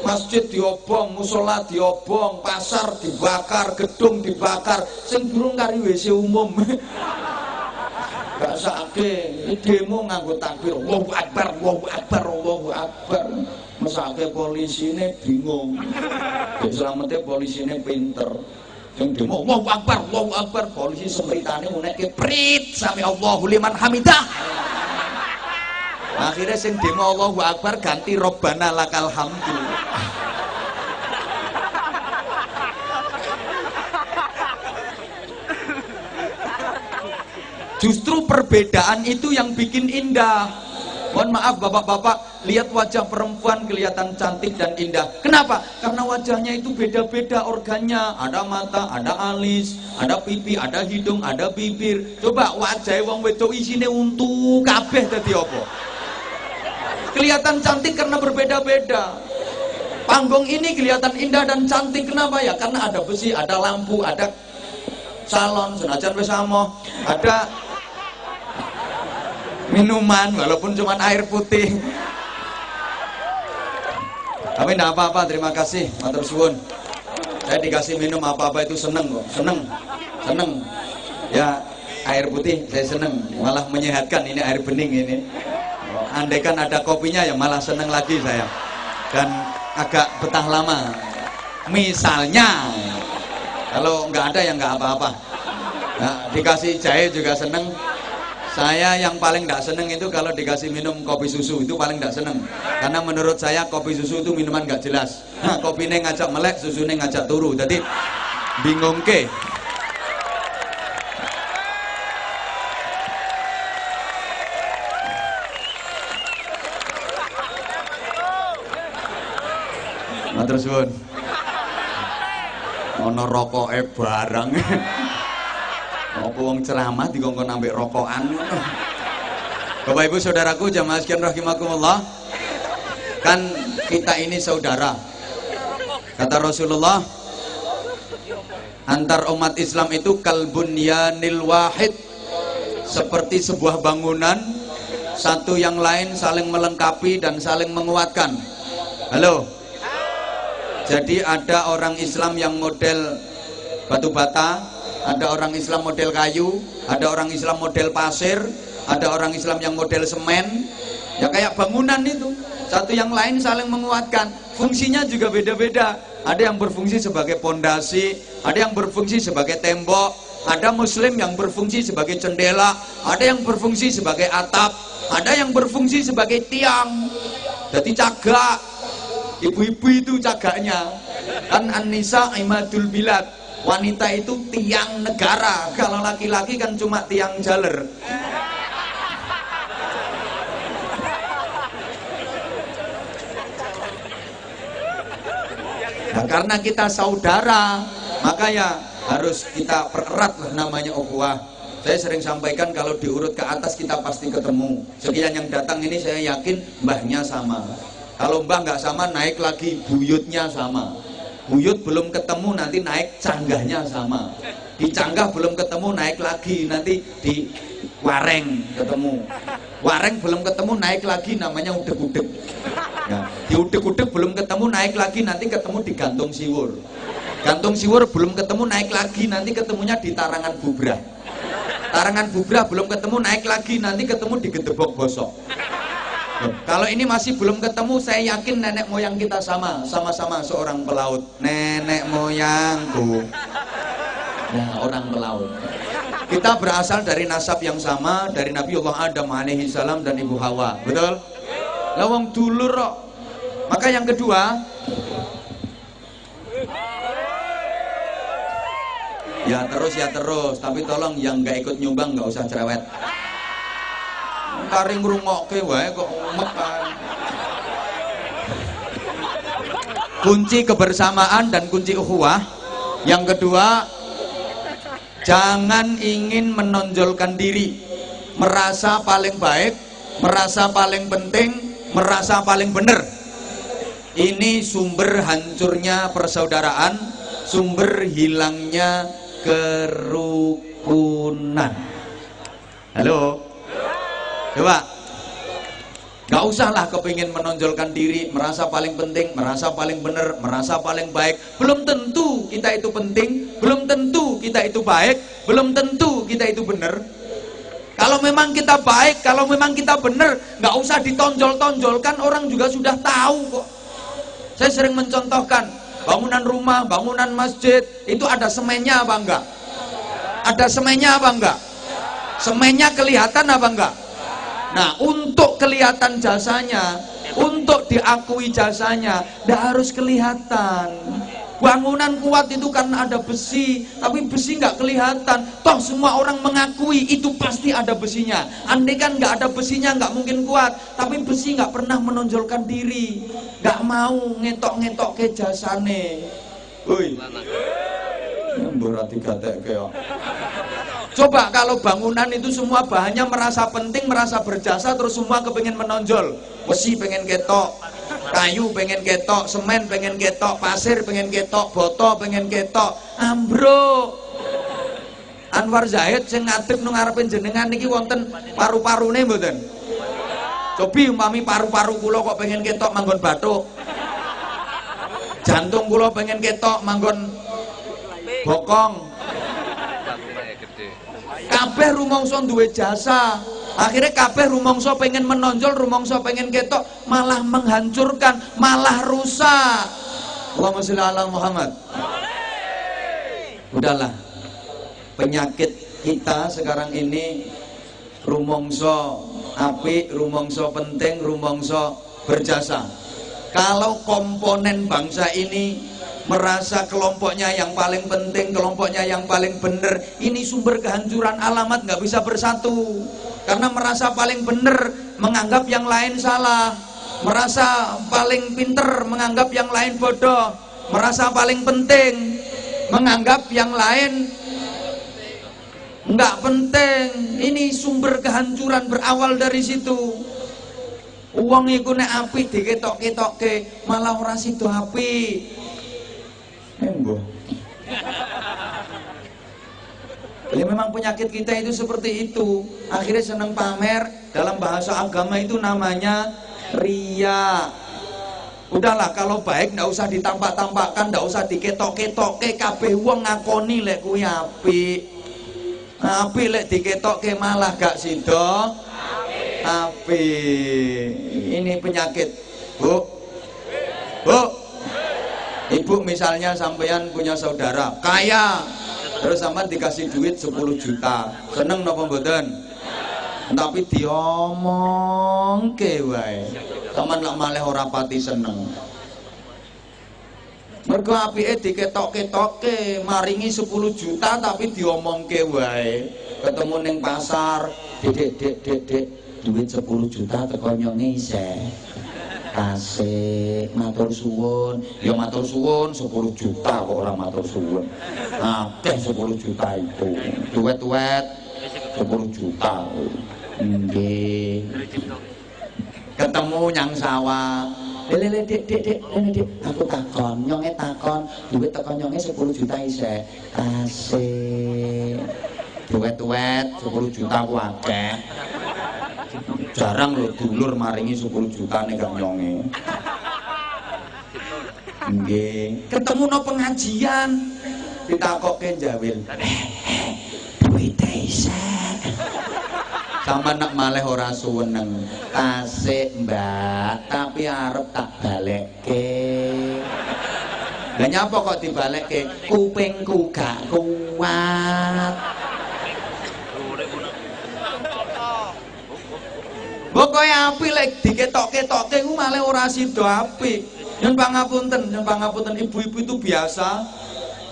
[SPEAKER 1] masjid diobong, musola diobong, pasar dibakar, gedung dibakar, sing durung kari WC umum. Gak sakit, demo nganggo takbir, Allahu Akbar, Allahu Akbar, Allahu Akbar. Mesake polisine bingung. Dek selametnya polisine pinter. Yang demo Allahu Akbar, Allahu Akbar, polisi semritane ngunekke prit sami Allahu liman hamidah. Akhirnya sing demo Allahu Akbar ganti Robbana lakal hamdu. Justru perbedaan itu yang bikin indah. Mohon maaf bapak-bapak, lihat wajah perempuan kelihatan cantik dan indah. Kenapa? Karena wajahnya itu beda-beda organnya. Ada mata, ada alis, ada pipi, ada hidung, ada bibir. Coba wajah wong wedok isine untu kabeh dadi apa? Kelihatan cantik karena berbeda-beda. Panggung ini kelihatan indah dan cantik. Kenapa ya? Karena ada besi, ada lampu, ada salon, senajan wis amoh, ada minuman walaupun cuma air putih. Tapi tidak apa-apa, terima kasih, matur suwun. Saya dikasih minum apa-apa itu seneng kok, seneng. Ya, air putih saya seneng, malah menyehatkan. Ini air bening ini. Andaikan ada kopinya ya malah seneng lagi saya. Dan agak betah lama. Misalnya, kalau nggak ada ya nggak apa-apa. Nah, dikasih jahe juga seneng. Saya yang paling nggak seneng itu kalau dikasih minum kopi susu, itu paling nggak seneng. Karena menurut saya kopi susu itu minuman nggak jelas. Nah, kopinya ngajak melek, susunya ngajak turu. Jadi bingung ke. Matur suwun. Ono rokoke barang. Apa wong ceramah dikongkon ambek rokokan. Bapak Ibu saudaraku jamaah sekalian rahimakumullah. Kan kita ini saudara. Kata Rasulullah, antar umat Islam itu kalbunyanil wahid, seperti sebuah bangunan, satu yang lain saling melengkapi dan saling menguatkan. Halo. Jadi ada orang Islam yang model batu bata, ada orang Islam model kayu, ada orang Islam model pasir, ada orang Islam yang model semen. Ya kayak bangunan itu, satu yang lain saling menguatkan. Fungsinya juga beda-beda. Ada yang berfungsi sebagai pondasi, ada yang berfungsi sebagai tembok, ada muslim yang berfungsi sebagai jendela, ada yang berfungsi sebagai atap, ada yang berfungsi sebagai tiang. Jadi cagak. Ibu-ibu itu cagaknya. Kan an-nisa imadul bilad. Wanita itu tiang negara. Kalau laki-laki kan cuma tiang jaler. Nah, karena kita saudara, maka ya harus kita pererat lah namanya ukhuwah. Saya sering sampaikan kalau diurut ke atas kita pasti ketemu. Sekian yang datang ini saya yakin mbahnya sama. Kalau mbah nggak sama, naik lagi buyutnya sama. Buyut belum ketemu, nanti naik canggahnya sama. Di canggah belum ketemu, naik lagi, nanti di wareng ketemu. Wareng belum ketemu, naik lagi, namanya udek-udek. Ya, di udek-udek belum ketemu, naik lagi, nanti ketemu di gantung siwur. Gantung siwur belum ketemu, naik lagi, nanti ketemunya di tarangan bubrah. Tarangan bubrah belum ketemu, naik lagi, nanti ketemu di gedebok bosok. Kalau ini masih belum ketemu, saya yakin nenek moyang kita sama-sama seorang pelaut. Nenek moyangku, nah, orang pelaut. Kita berasal dari nasab yang sama, dari Nabiullah Adam alaihi salam dan Ibu Hawa, betul? Lawang dulur kok. Maka yang kedua, ya terus, tapi tolong yang nggak ikut nyumbang nggak usah cerewet. Kari ngrungokke wae kok mekan. Kunci kebersamaan dan kunci ukhuwah. Yang kedua, jangan ingin menonjolkan diri, merasa paling baik, merasa paling penting, merasa paling benar. Ini sumber hancurnya persaudaraan, sumber hilangnya kerukunan. Halo. Coba, gak usahlah kepingin menonjolkan diri, merasa paling penting, merasa paling benar, merasa paling baik. Belum tentu kita itu penting, belum tentu kita itu baik, belum tentu kita itu benar. Kalau memang kita baik, kalau memang kita benar, gak usah ditonjol-tonjolkan, orang juga sudah tahu kok. Saya sering mencontohkan, bangunan rumah, bangunan masjid, itu ada semennya apa enggak? Ada semennya apa enggak? Semennya kelihatan apa enggak? Nah, untuk kelihatan jasanya, untuk diakui jasanya, tidak harus kelihatan. Bangunan kuat itu karena ada besi, tapi besi nggak kelihatan. Toh semua orang mengakui itu pasti ada besinya. Andai kan nggak ada besinya nggak mungkin kuat. Tapi besi nggak pernah menonjolkan diri, nggak mau ngetok-ngetok ke jasane. Woi, berarti kata kayak. Coba kalau bangunan itu semua bahannya merasa penting, merasa berjasa, terus semua kepengin menonjol. Besi pengen ketok, kayu pengen ketok, semen pengen ketok, pasir pengen ketok, boto pengen ketok, ambruk. Anwar Zahid sing ngadeg nang ngarepin jenengan niki wonten paru-parune mboten? Cobi umpami paru-paru kula kok pengen ketok manggon bathuk. Jantung kula pengen ketok manggon bokong. Kabeh rumangsa duwe jasa. Akhirnya kabeh rumangsa pengen menonjol, rumangsa pengen ketok, malah menghancurkan, malah rusak. Allahumma sholli ala Muhammad. Udahlah. Penyakit kita sekarang ini rumangsa apik, rumangsa penting, rumangsa berjasa. Kalau komponen bangsa ini merasa kelompoknya yang paling penting, kelompoknya yang paling benar, ini sumber kehancuran alamat, nggak bisa bersatu. Karena merasa paling benar, menganggap yang lain salah. Merasa paling pinter, menganggap yang lain bodoh. Merasa paling penting, menganggap yang lain nggak penting. Ini sumber kehancuran berawal dari situ. Uang iku nek apik diketok-ketokke malah ora sida apik. Jadi memang penyakit kita itu seperti itu. Akhirnya seneng pamer. Dalam bahasa agama itu namanya riya. Udahlah, kalau baik ndak usah ditampak-tampakkan, ndak usah diketok-ketokke, kabeh wong ngakoni lek kuwi apik. Apik lek diketokke malah gak sida apik. Ini penyakit. Bu. Ibu misalnya sampean punya saudara kaya, terus sampean dikasih duit 10 juta, seneng napa mboten? Tapi diomongke wae, sampean lak malih ora pati seneng. Mergo apike diketok-ketokke, maringi 10 juta tapi diomongke wae. Ketemu ning pasar, Dek, duit 10 juta teko nyonge isih. Kasih, matur suwun. Ya matur suwun 10 juta kok ora matur suwun. Akeh 10 juta itu. Duet-duet 10 juta. Nggih. Ketemu nyang sawah. Lele Dek, aku takon, nyonge takon, duit teko nyonge 10 juta isih. Kasih. Duet-duet 10 juta ku akeh. Jarang lho dulur maringi 10 juta nek gak nyonge. Nggih, ketemu no pengajian ditakokke jawil. Duwite isih. Sampe nek malih ora suweneng. Tasik, Mbak, tapi arep tak balekke. Lah nyapa kok dibalekke? Kupingku gak kuat. Pokoke apik lek diketok-ketokke ku malah ora sida apik. Nyun pangapunten ibu-ibu itu biasa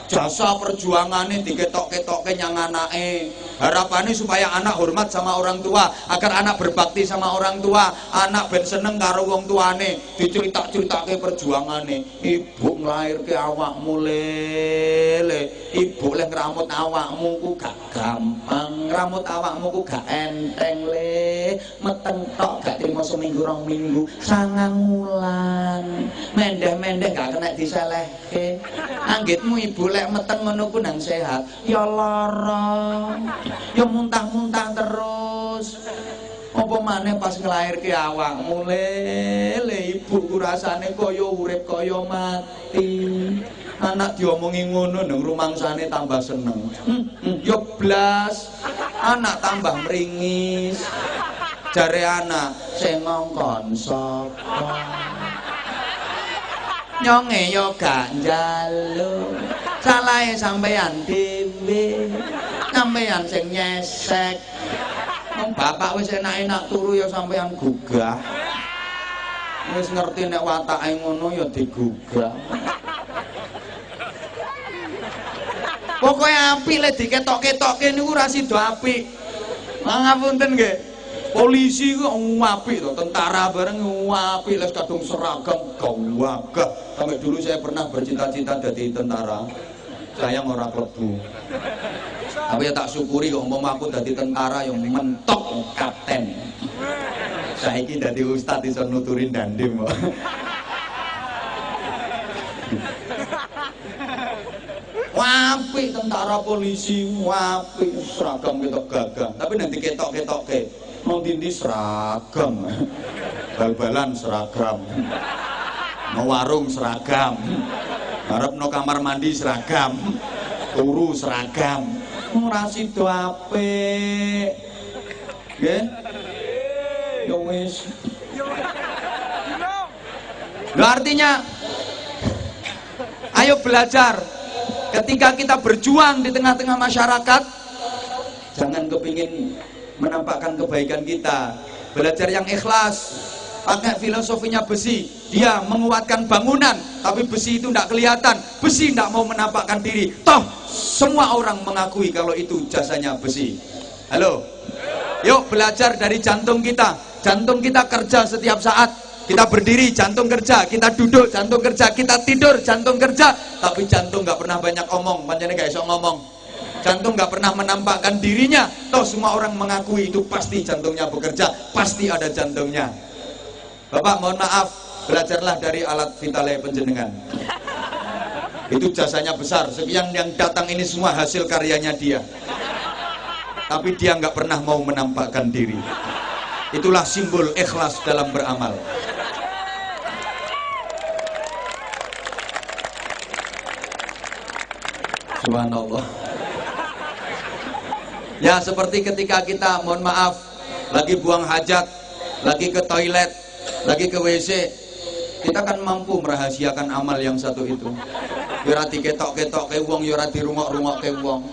[SPEAKER 1] jasa perjuangannya diketok-ketokke nyang anake. Harapannya supaya anak hormat sama orang tua, agar anak berbakti sama orang tua, anak ben seneng karo wong tuane, dicerita-ceritake perjuangane. Ibu nglairke awakmu lele, ibu lek ngramut awakmu ku gak gampang, ngramut awakmu ku gak enteng le, meteng tok gak trimo seminggu rong minggu, 9 wulan, mendeh-mendeh gak kena diselehke. Anggitmu ibu lek meteng ngono ku nang sehat, ya lara. Ya muntah-muntah terus. Apa maneh pas nglairke awakmu le ibu ku rasane kaya urip kaya mati. Anak diomongi ngono nang rumangsane tambah seneng. Ya blas. Anak tambah meringis. Jare anak sing ngongkon sapa? Nyonge yo gak njaluk. Salahe sampeyan dhewe. Sampeyan sing nyesek. Wong bapak wis enak-enak turu ya sampeyan gugah. Wis ngerti nek watake ngono ya digugah. Pokoke apik lek diketok-ketokke niku ora sida apik. Ngapunten nggih. Polisi ku apik to, tentara bareng apik, les kadung seragam gawagah. Sampai dulu saya pernah bercita-cita jadi tentara. Sayang ora klebu. Tapi ya tak syukuri kok umpama aku dadi tentara yang mentok kapten. Saiki dadi ustad iso nuturin dandim kok. Apik tentara polisi, apik seragam ketok gagah. Tapi nanti ketok-ketokke mau dindi seragam. Bal-balan seragam. Mau warung seragam. Harap no kamar mandi seragam. Turu seragam. ora sida apik. Nggih. Ya wis. Artinya ayo belajar. Ketika kita berjuang di tengah-tengah masyarakat, jangan kepingin menampakkan kebaikan kita. Belajar yang ikhlas. Pakai filosofinya besi. Dia menguatkan bangunan, tapi besi itu tidak kelihatan. Besi tidak mau menampakkan diri. Toh semua orang mengakui kalau itu jasanya besi. Halo. Yuk belajar dari jantung kita. Jantung kita kerja setiap saat. Kita berdiri, jantung kerja. Kita duduk, jantung kerja. Kita tidur, jantung kerja. Tapi jantung nggak pernah banyak omong. Pancene gak iso ngomong. Jantung nggak pernah menampakkan dirinya. Toh semua orang mengakui itu pasti jantungnya bekerja. Pasti ada jantungnya. Bapak mohon maaf, belajarlah dari alat vitale penjenengan. Itu jasanya besar. Sekian yang datang ini semua hasil karyanya dia. Tapi dia nggak pernah mau menampakkan diri. Itulah simbol ikhlas dalam beramal. Subhanallah. Ya seperti ketika kita mohon maaf lagi buang hajat, lagi ke toilet, lagi ke WC, kita kan mampu merahasiakan amal yang satu itu. Yora diketok-ketok ke wong, yora dirungok-rungok ke wong.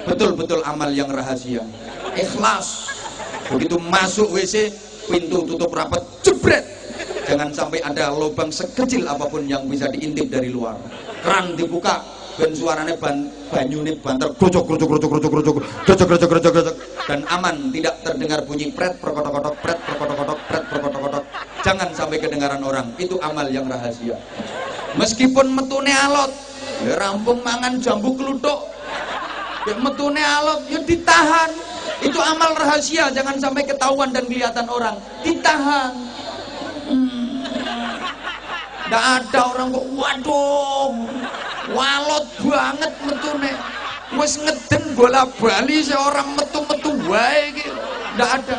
[SPEAKER 1] Betul-betul amal yang rahasia. Ikhlas. Begitu masuk WC, pintu tutup rapat, jebret. Jangan sampai ada lubang sekecil apapun yang bisa diintip dari luar. Keran dibuka, dan suaranya banyune banter, grocok, dan aman, tidak terdengar bunyi pret, perkotok-kotok, pret, perkotok-kotok, pret, perkotok-kotok. Jangan sampai kedengaran orang. Itu amal yang rahasia. Meskipun metune alot, ya rampung mangan jambu kluthuk, ya metune alot, ya ditahan. Itu amal rahasia, jangan sampai ketahuan dan kelihatan orang. Ditahan. Nggak ada orang kok, waduh, walot banget metune. Wes ngeden bola bali seorang metu-metu wae gitu. Nggak ada.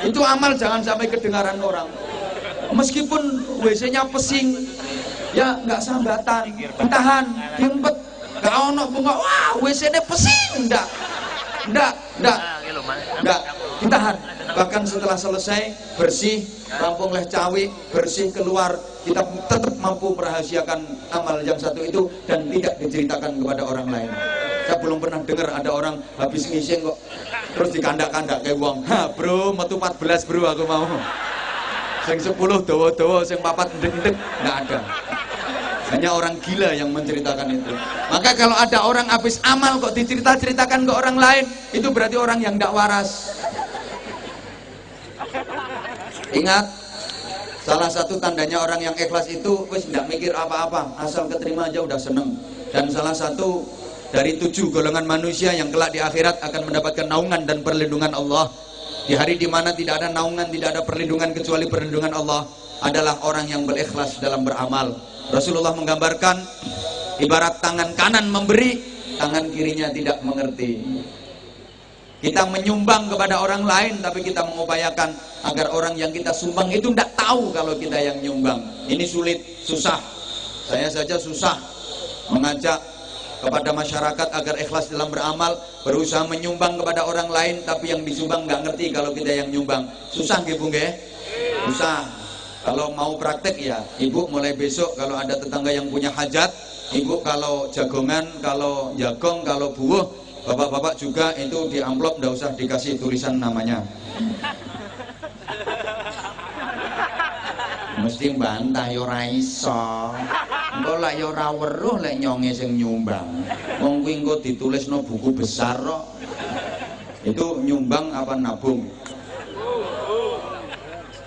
[SPEAKER 1] Itu amal jangan sampai kedengaran orang. Meskipun WC-nya pesing, ya nggak sambatan, ditahan, diempet. Gak ono bunga, wah WC-nya pesing, enggak, ditahan. Bahkan setelah selesai bersih, rampung leh cawi, bersih keluar, kita tetap mampu merahasiakan amal yang satu itu dan tidak diceritakan kepada orang lain. Saya belum pernah dengar ada orang habis ngising kok terus dikandak-kandak kayak uang. Ha bro, metu 14 bro aku mau. Sing 10 dawa-dawa, sing 4 ndek-ndek, nggak ada. Hanya orang gila yang menceritakan itu. Maka kalau ada orang habis amal kok diceritakan ke orang lain, itu berarti orang yang tidak waras. Ingat, salah satu tandanya orang yang ikhlas itu wis tidak mikir apa-apa, asal keterima aja udah seneng. Dan salah satu dari 7 golongan manusia yang kelak di akhirat akan mendapatkan naungan dan perlindungan Allah. Di hari dimana tidak ada naungan, tidak ada perlindungan kecuali perlindungan Allah, adalah orang yang berikhlas dalam beramal. Rasulullah menggambarkan ibarat tangan kanan memberi, tangan kirinya tidak mengerti. Kita menyumbang kepada orang lain, tapi kita mengupayakan agar orang yang kita sumbang itu tidak tahu kalau kita yang nyumbang. Ini sulit, susah. Saya saja susah mengajak kepada masyarakat agar ikhlas dalam beramal, berusaha menyumbang kepada orang lain, tapi yang disumbang nggak ngerti kalau kita yang nyumbang. Susah nggih Bu nggih? Susah. Kalau mau praktek ya, ibu mulai besok kalau ada tetangga yang punya hajat, ibu kalau jagongan, kalau jagong, kalau buah, bapak-bapak juga itu di amplop, nggak usah dikasih tulisan namanya. Mesti mbantah yo ora iso. Engko lek yo ora weruh lek nyonge sing nyumbang. Wong kuwi engko ditulisno buku besar kok. Itu nyumbang apa nabung?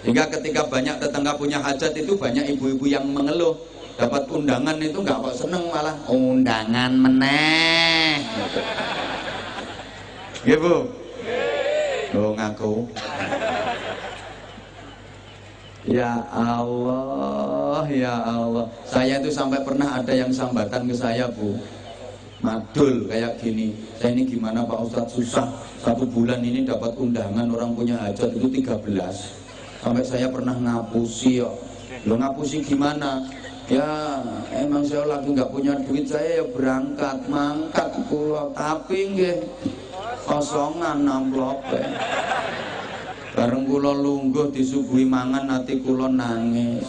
[SPEAKER 1] Sehingga ketika banyak tetangga punya hajat itu banyak ibu-ibu yang mengeluh. Dapat undangan itu nggak kok seneng, malah undangan meneh. Iya Bu? Oh ngaku. Ya Allah, ya Allah. Saya itu sampai pernah ada yang sambatan ke saya Bu. Madul kayak gini. Saya ini gimana Pak Ustadz, susah. 1 bulan ini dapat undangan orang punya hajat itu 13. Sampai saya pernah ngapusi yo. Lo ngapusi gimana? Ya emang saya lagi nggak punya duit, saya ya berangkat mangkat kula, tapi nggih kosongan amplope. Bareng kula lungguh disuguhi mangan ati kula nangis.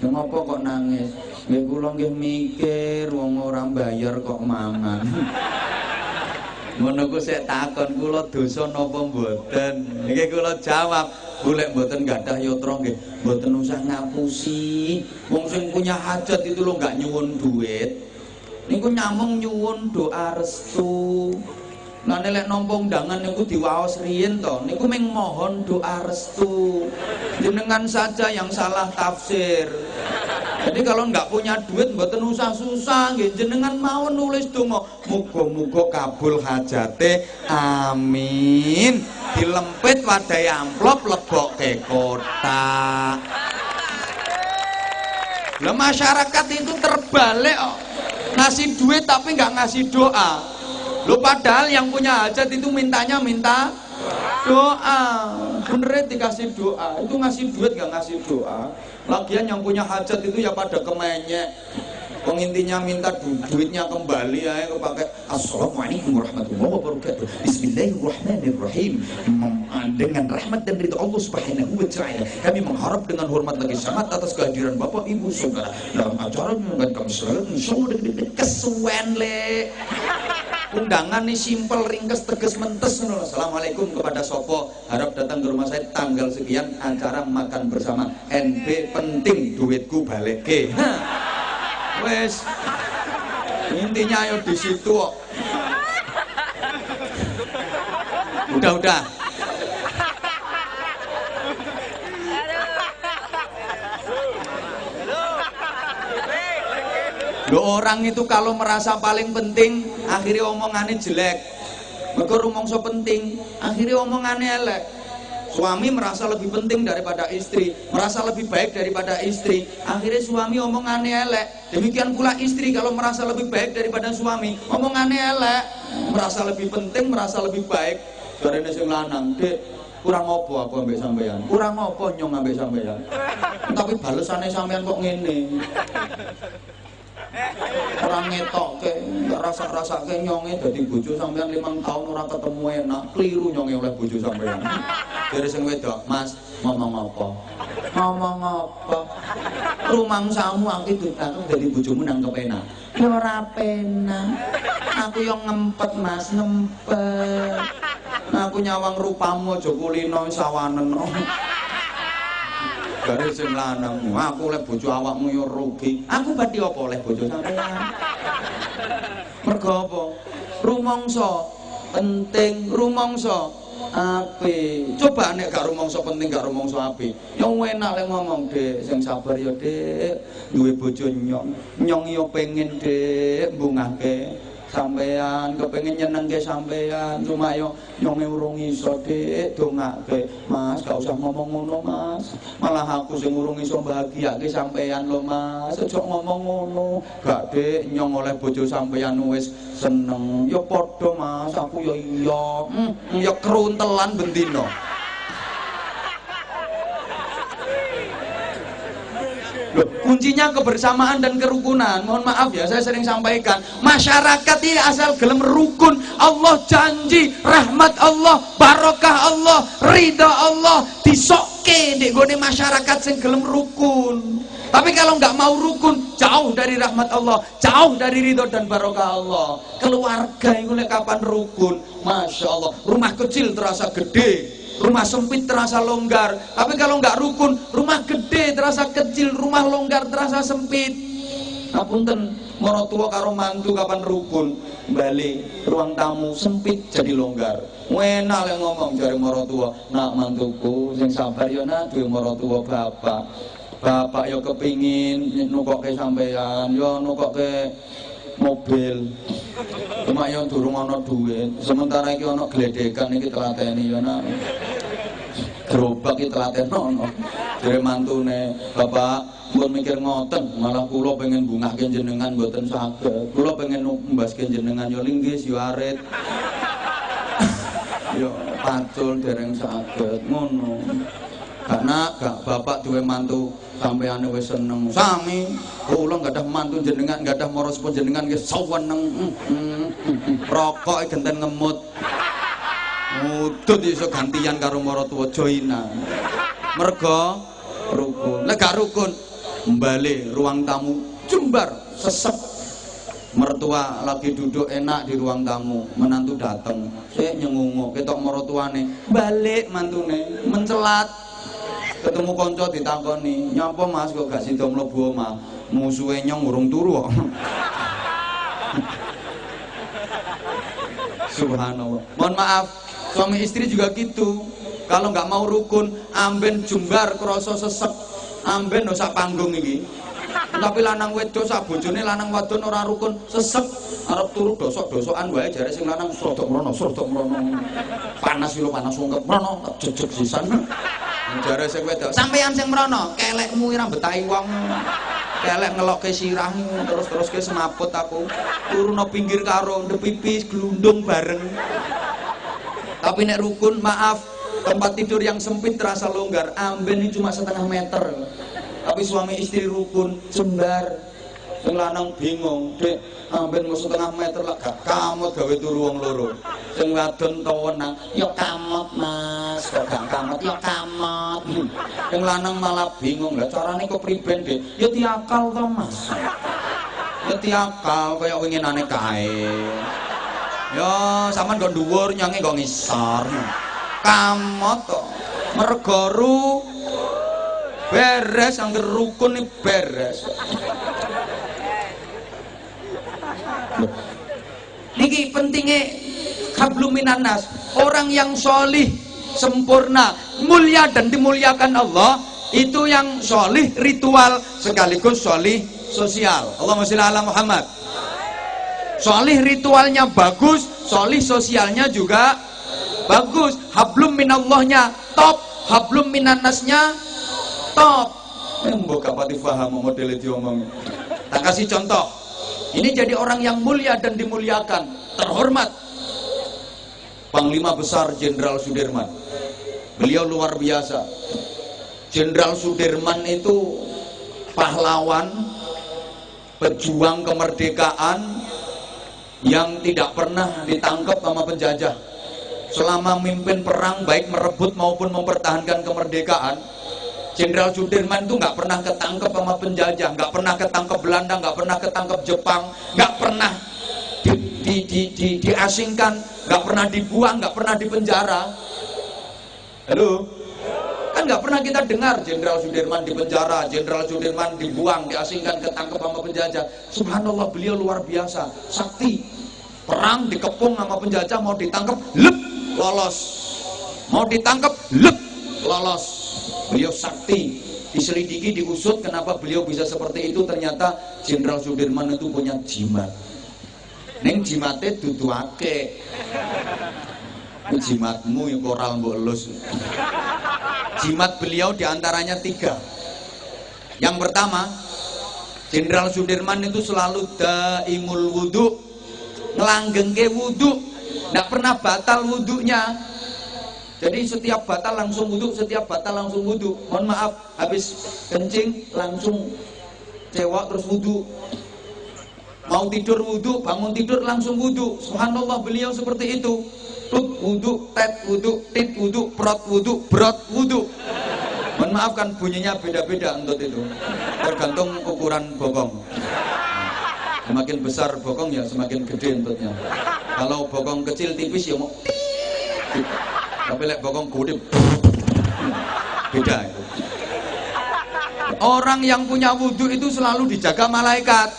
[SPEAKER 1] Ya ngopo kok nangis? Nggih kula nggih mikir wong ora bayar kok mangan. Ngono ku sik takon kula dosa napa mboten. Nggih kula jawab, golek mboten gadah yatra nggih, mboten usah ngapusi. Wong sing punya hajat itu lho enggak nyuwun duit. Niku nyamung nyuwun doa restu. Lah nek nampa undangan niku diwaos riyin to, niku ming mohon doa restu. Jenengan saja yang salah tafsir. Jadi kalau nggak punya duit mboten usah susah nggih, jenengan mau nulis donga muga-muga kabul hajate amin, dilempit wadai amplop lebokke kotak. Lah masyarakat itu terbalik kok, ngasih duit tapi nggak ngasih doa. Lo padahal yang punya hajat itu minta doa, bener dikasih doa. Itu ngasih duit nggak ngasih doa. Lagian yang punya hajat itu ya pada kemenyek. Pengintinya minta duitnya kembali ya, pakai assalamualaikum warahmatullahi wabarakatuh, bismillahirrahmanirrahim. Dengan rahmat dan ridho Allah subhanahu wa ta'ala, kami mengharap dengan hormat lagi sangat atas kehadiran Bapak Ibu Saudara dalam acara dengan kami selalu insyaallah kesuwen le. Undangan nih simpel, ringkes, tegas, mentes. Assalamualaikum kepada Sopo, harap datang ke rumah saya tanggal sekian, acara makan bersama. NB penting duitku balik ke. Wes, intinya ayo di situ. Udah. Loh, orang itu kalau merasa paling penting, akhirnya omongannya jelek. Mereka rumongso penting, akhirnya omongannya elek. Suami merasa lebih penting daripada istri, merasa lebih baik daripada istri, akhirnya suami omongannya elek. Demikian pula istri kalau merasa lebih baik daripada suami, omongannya elek. Merasa lebih penting, merasa lebih baik dari sing lanang. Dek, kurang apa aku ambek sampean? Kurang apa nyong ambek sampean? Tapi balesane sampean kok ngene. Orang ngetok ke, nggak rasa ke nyonge dadi bojo sampean 5 tahun orang ketemu enak, keliru nyonge oleh bojo sampean. Dari sing wedok, Mas, ngomong apa? Rumangsamu aku ditangkep dari bojomu nangkep enak. Ya ora penak. Aku yang ngempet Mas, ngempet. Nah, aku nyawang rupamu aja kulino sawanen. Dari sing lanang, aku oleh bojo awakmu yo rugi. Aku badhe apa oleh bojo sampean? Mergo apa? Rumangsa penting, rumangsa apik. Coba nek gak rumangsa penting, gak rumangsa apik. Yo enak lek ngomong, Dek, sing sabar yo, Dek. Duwe bojo nyong. Nyong yo pengen, Dek, bungahke sampean, kepengin nyenengke sampean, cuma yo nyonge urung iso, Dik, dongake. Mas, gak usah ngomong ngono, Mas. Malah aku sing urung iso bahagiake sampean lho, Mas. Aja ngomong ngono. Gak, Dik, nyong oleh bojo sampean wis seneng. Yo padha, Mas, aku yo iya. Yo keruntelan bendina. Loh, kuncinya kebersamaan dan kerukunan. Mohon maaf ya, saya sering sampaikan, masyarakat ini asal gelem rukun, Allah janji rahmat Allah, barokah Allah, ridha Allah disokke nek gone masyarakat sing gelem rukun. Tapi kalau nggak mau rukun, jauh dari rahmat Allah, jauh dari ridho dan barokah Allah. Keluarga itu kapan rukun? Masya Allah, rumah kecil terasa gede, rumah sempit terasa longgar. Tapi kalau nggak rukun, rumah gede terasa kecil, rumah longgar terasa sempit. Ngapunten, morotua karo mantu kapan rukun? Balik ruang tamu sempit jadi longgar. Enak yang ngomong dari morotua, nak mantuku sing sabar ya nak, duwe morotua bapak yo kepingin nukokke sampean, yo nukokke mobil. Cuma yang durung ana duit. Sementara iki ana gledekan iki telateni ya nak. Gerobak iki telatenono. Jare mantune, "Bapak, pun mikir ngoten, malah kula pengen bungahke jenengan mboten saged. Kula pengen mbaske jenengan yo linggis yo arit." Yo pacul dereng saged ngono. Karena gak bapak duwe mantu sampeyan wis seneng sami, kula gadah mantu jenengan, gadah maros panjenengan nggih saweneng. Rokok genten ngemut. Mudut iso gantian karo maratuwa joinan. Mergo rukun. Nek gak rukun, mbali ruang tamu jembar sesep. Mertua lagi duduk enak di ruang tamu, menantu dateng, sik nyengungu, ketok mertuane, balik mantune, mencelat. Ketemu konco ditakoni, nyapa mas kok gak sida mlebu omah? Musuhe nyong urung turu kok. Subhanallah. Mohon maaf, suami istri juga gitu. Kalau nggak mau rukun, amben jembar krasa sesek, amben sak panggung iki. Tapi lanang wedok sak bojone lanang wadon ora rukun, sesek arep turu dosok-dosokan wae jare sing lanang srodok mrono. Panas iki lho, panas ungkep mrono, jejeg sisan. Jare sing wedok, sampeyan sing mrono, kelekmu ora betahi wong. Kelek ngelokke sirah terus ke semaput aku. Turu nang pinggir karo ndep pipis glundung bareng. Tapi nek rukun, maaf, tempat tidur yang sempit terasa longgar, amben ini cuma setengah meter. Tapi suami istri rukun, jembar. Sing lanang bingung, Dek, amben mau setengah meter lah gak kamot gawe turu wong loro. Sing wadon tawenang, ya kamot Mas, kok gak kamot, ya kamot. Sing lanang malah bingung, lah carane kok priben, Dek? Ya tiakal to, Mas. Ya tiakal kaya winginane kae. Ya sampean kok dhuwur nyange kok ngisor. Kamot to. Mergo beres, angger rukun nih beres. Niki pentingnya hablum minan nas. Orang yang solih, sempurna, mulia dan dimuliakan Allah, itu yang solih ritual sekaligus solih sosial. Allahumma sholli ala Muhammad. Solih ritualnya bagus, solih sosialnya juga bagus. Hablum minallahnya top, hablum minan nasnya top. Mbok kapati paham model diomong. Tak kasih contoh. Ini jadi orang yang mulia dan dimuliakan, terhormat. Panglima Besar Jenderal Sudirman. Beliau luar biasa. Jenderal Sudirman itu pahlawan, pejuang kemerdekaan yang tidak pernah ditangkap sama penjajah. Selama memimpin perang baik merebut maupun mempertahankan kemerdekaan, Jenderal Sudirman itu nggak pernah ketangkep sama penjajah, nggak pernah ketangkep Belanda, nggak pernah ketangkep Jepang, nggak pernah diasingkan, nggak pernah dibuang, nggak pernah dipenjara. Halo, kan nggak pernah kita dengar Jenderal Sudirman dipenjara, Jenderal Sudirman dibuang, diasingkan, ketangkep sama penjajah. Subhanallah, beliau luar biasa, sakti. Perang dikepung sama penjajah, mau ditangkep, lep, lolos. Mau ditangkep, lep, lolos. Beliau sakti, diselidiki, diusut kenapa beliau bisa seperti itu. Ternyata Jenderal Sudirman itu punya jimat. Neng jimate dudu akeh. Jimatmu yang koral mbok elus. Jimat beliau diantaranya 3. Yang pertama, Jenderal Sudirman itu selalu daimul wudu, ngelanggengke wudu, nggak pernah batal wudunya. Jadi setiap batal langsung wudhu, setiap batal langsung wudhu. Mohon maaf, habis kencing langsung cewek terus wudhu. Mau tidur wudhu, bangun tidur langsung wudhu. Subhanallah, beliau seperti itu. Tut wudhu, tet wudhu, tit wudhu, prot wudhu, brot wudhu. Mohon maaf kan bunyinya beda-beda untuk itu. Tergantung ukuran bokong. Semakin besar bokong ya semakin gede entutnya. Kalau bokong kecil tipis ya mau tapi lek bokong gede beda itu. Orang yang punya wudhu itu selalu dijaga malaikat,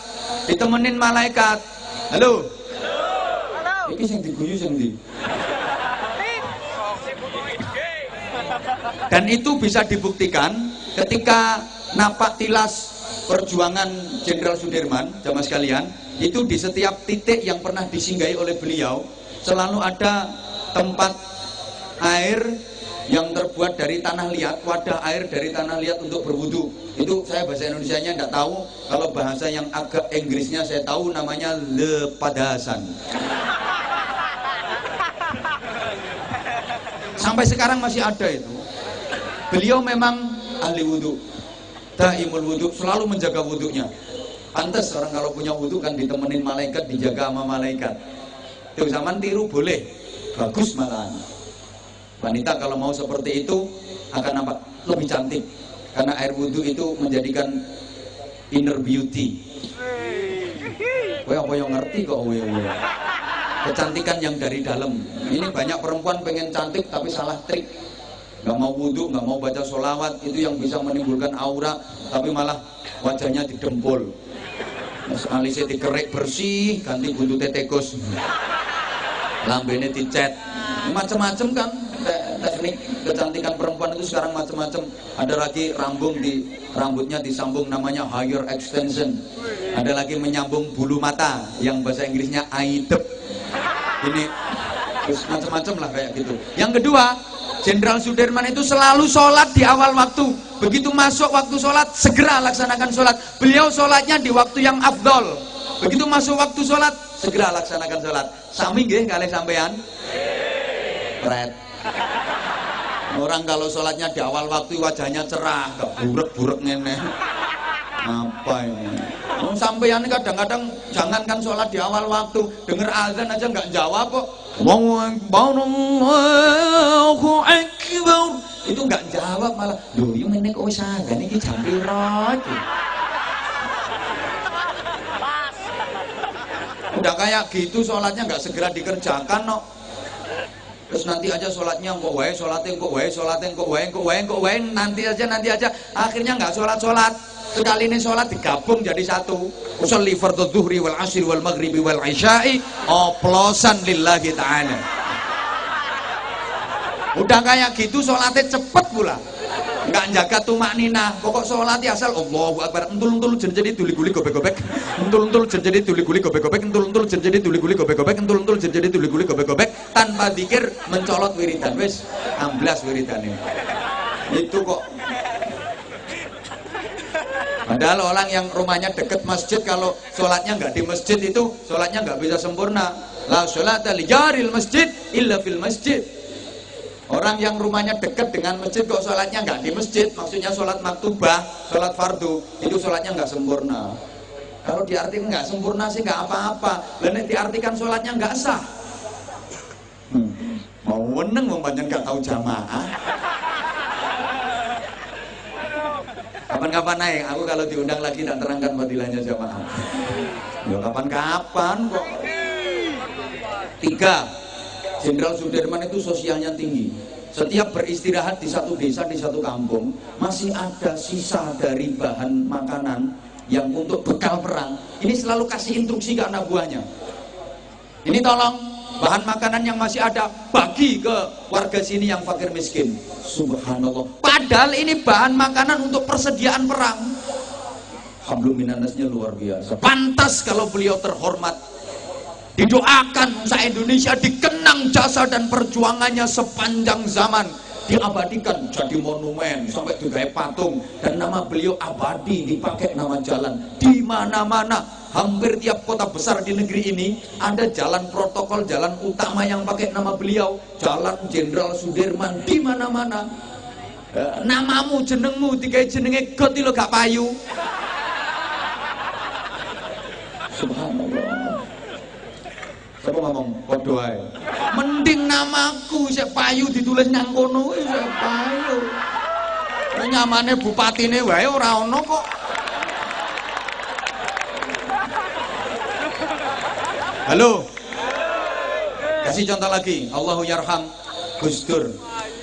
[SPEAKER 1] ditemenin malaikat. Halo. Iki sing diguyu sing ndi? Dan itu bisa dibuktikan ketika napak tilas perjuangan Jenderal Sudirman, jamaah sekalian, itu di setiap titik yang pernah disinggahi oleh beliau selalu ada tempat air yang terbuat dari tanah liat, wadah air dari tanah liat untuk berwudu. Itu saya bahasa Indonesianya tidak tahu. Kalau bahasa yang agak Inggrisnya saya tahu, namanya lepadasan. Sampai sekarang masih ada itu. Beliau memang ahli wudhu, daimul wudhu, selalu menjaga wudhunya. Pantes orang kalau punya wudhu kan ditemenin malaikat, dijaga sama malaikat. Itu zaman tiru boleh, bagus malahan. Wanita kalau mau seperti itu akan nampak lebih cantik, karena air wudhu itu menjadikan inner beauty. Kowe apa yang ngerti kok kowe? Kecantikan yang dari dalam. Ini banyak perempuan pengen cantik tapi salah trik. Nggak mau wudhu, nggak mau baca sholawat, itu yang bisa menimbulkan aura, tapi malah wajahnya didempul. Alisnya dikerek bersih, ganti buntutnya tekus, lambene dicet, macam-macam kan. Teknik kecantikan perempuan itu sekarang macam-macam. Ada lagi rambutnya disambung, namanya hair extension. Ada lagi menyambung bulu mata yang bahasa Inggrisnya aidep. Ini macam-macam lah kayak gitu. Yang kedua, Jenderal Sudirman itu selalu sholat di awal waktu. Begitu masuk waktu sholat, segera laksanakan sholat. Beliau sholatnya di waktu yang afdol. Begitu masuk waktu sholat, segera laksanakan sholat. Sami nggih kalih sampean? Red. Orang kalau sholatnya di awal waktu wajahnya cerah, gak burek-burek ngene. Apa ini? Sampean kadang-kadang jangankan sholat di awal waktu, denger azan aja nggak jawab kok. Allahu Akbar. Itu nggak jawab malah. Loh, yang ini kok wis azan iki jam piro iki? Udah kayak gitu sholatnya nggak segera dikerjakan no. Terus nanti aja sholatnya kok wae, sholatnya kok wae, sholatnya kok wae, kok wae, kok wae, nanti aja. Akhirnya nggak sholat. Sekali ini sholat digabung jadi satu. Usolli fardhu dzuhri wal asri wal maghribi wal isya'i oplosan lillahi ta'ala. Udah kayak gitu sholatnya cepet pula. Nggak jaga tumakninah, pokok sholatnya asal Allahu Akbar, entul jadi tuli-guli gobek-gobek, entul jadi tuli-guli gobek-gobek, entul jadi tuli-guli gobek-gobek, entul jadi tuli-guli gobek-gobek, tanpa zikir mencolot wiridan. Wis 16 wiridane. Itu kok. Padahal orang yang rumahnya deket masjid, kalau sholatnya nggak di masjid itu sholatnya nggak bisa sempurna. La sholata li jaril masjid illa fil masjid. Orang yang rumahnya dekat dengan masjid kok sholatnya nggak di masjid, maksudnya sholat maktubah, sholat fardu, itu sholatnya nggak sempurna. Kalau diartikan nggak sempurna sih nggak apa-apa, dan diartikan sholatnya nggak sah. Mau meneng membanyak nggak tahu jamaah. Kapan-kapan naik, aku kalau diundang lagi tak terangkan fadilahnya jamaah. Ya kapan-kapan kok. 3. Jenderal Sudirman itu sosialnya tinggi. Setiap beristirahat di satu desa, di satu kampung, masih ada sisa dari bahan makanan yang untuk bekal perang. Ini selalu kasih instruksi ke anak buahnya. Ini tolong bahan makanan yang masih ada bagi ke warga sini yang fakir miskin. Subhanallah. Padahal ini bahan makanan untuk persediaan perang. Hablum minannasnya luar biasa. Pantas kalau beliau terhormat, didoakan se-Indonesia dikenang jasa dan perjuangannya sepanjang zaman, diabadikan jadi monumen sampai digawe patung, dan nama beliau abadi, dipakai nama jalan di mana-mana. Hampir tiap kota besar di negeri ini ada jalan protokol, jalan utama yang pakai nama beliau, Jalan Jenderal Sudirman di mana-mana. Namamu, jenengmu, tiga jenenge goti lo gak payu. Subhanallah. Siapa ngomong podo ae. Mending namaku sik payu ditulis nang kono wis payu. Nyamane bupatine wae ora ono kok. Halo. Kasih contoh lagi. Allahu yarham Gus Dur,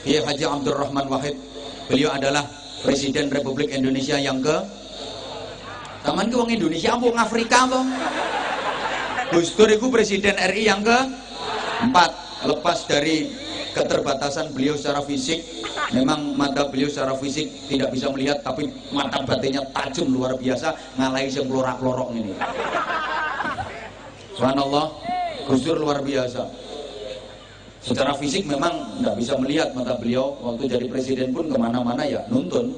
[SPEAKER 1] Kiai Haji Abdurrahman Wahid. Beliau adalah Presiden Republik Indonesia yang ke. Taman ke wong Indonesia apa wong Afrika apa? Gus Dur itu Presiden RI yang ke-4. Lepas dari keterbatasan beliau secara fisik, memang mata beliau secara fisik tidak bisa melihat, tapi mata batinnya tajam luar biasa, ngalahi yang kelorak-kelorok ini. Subhanallah, Gus Dur luar biasa. Secara fisik memang tidak bisa melihat mata beliau. Waktu jadi presiden pun kemana-mana ya nuntun.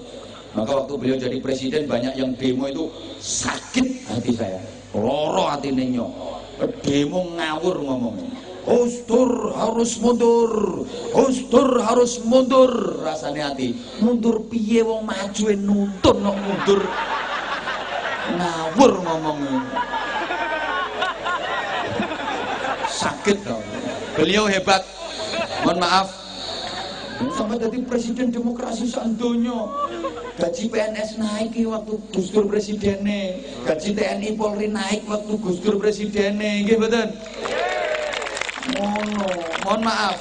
[SPEAKER 1] Maka waktu beliau jadi presiden banyak yang demo itu sakit hati saya, loro hati nenyo. Demo ngawur ngomongnya. Gus Dur harus mundur, Gus Dur harus mundur. Rasanya hati, mundur piye wong maju nuntun kok mundur. Ngawur ngomongnya. Sakit tau. Beliau hebat. Mohon maaf. Sampai jadi presiden demokrasi sandonya. Gaji PNS naik waktu Gus Dur presidennya. Gaji TNI Polri naik waktu Gus Dur presidennya. Nggih mboten? Mohon maaf.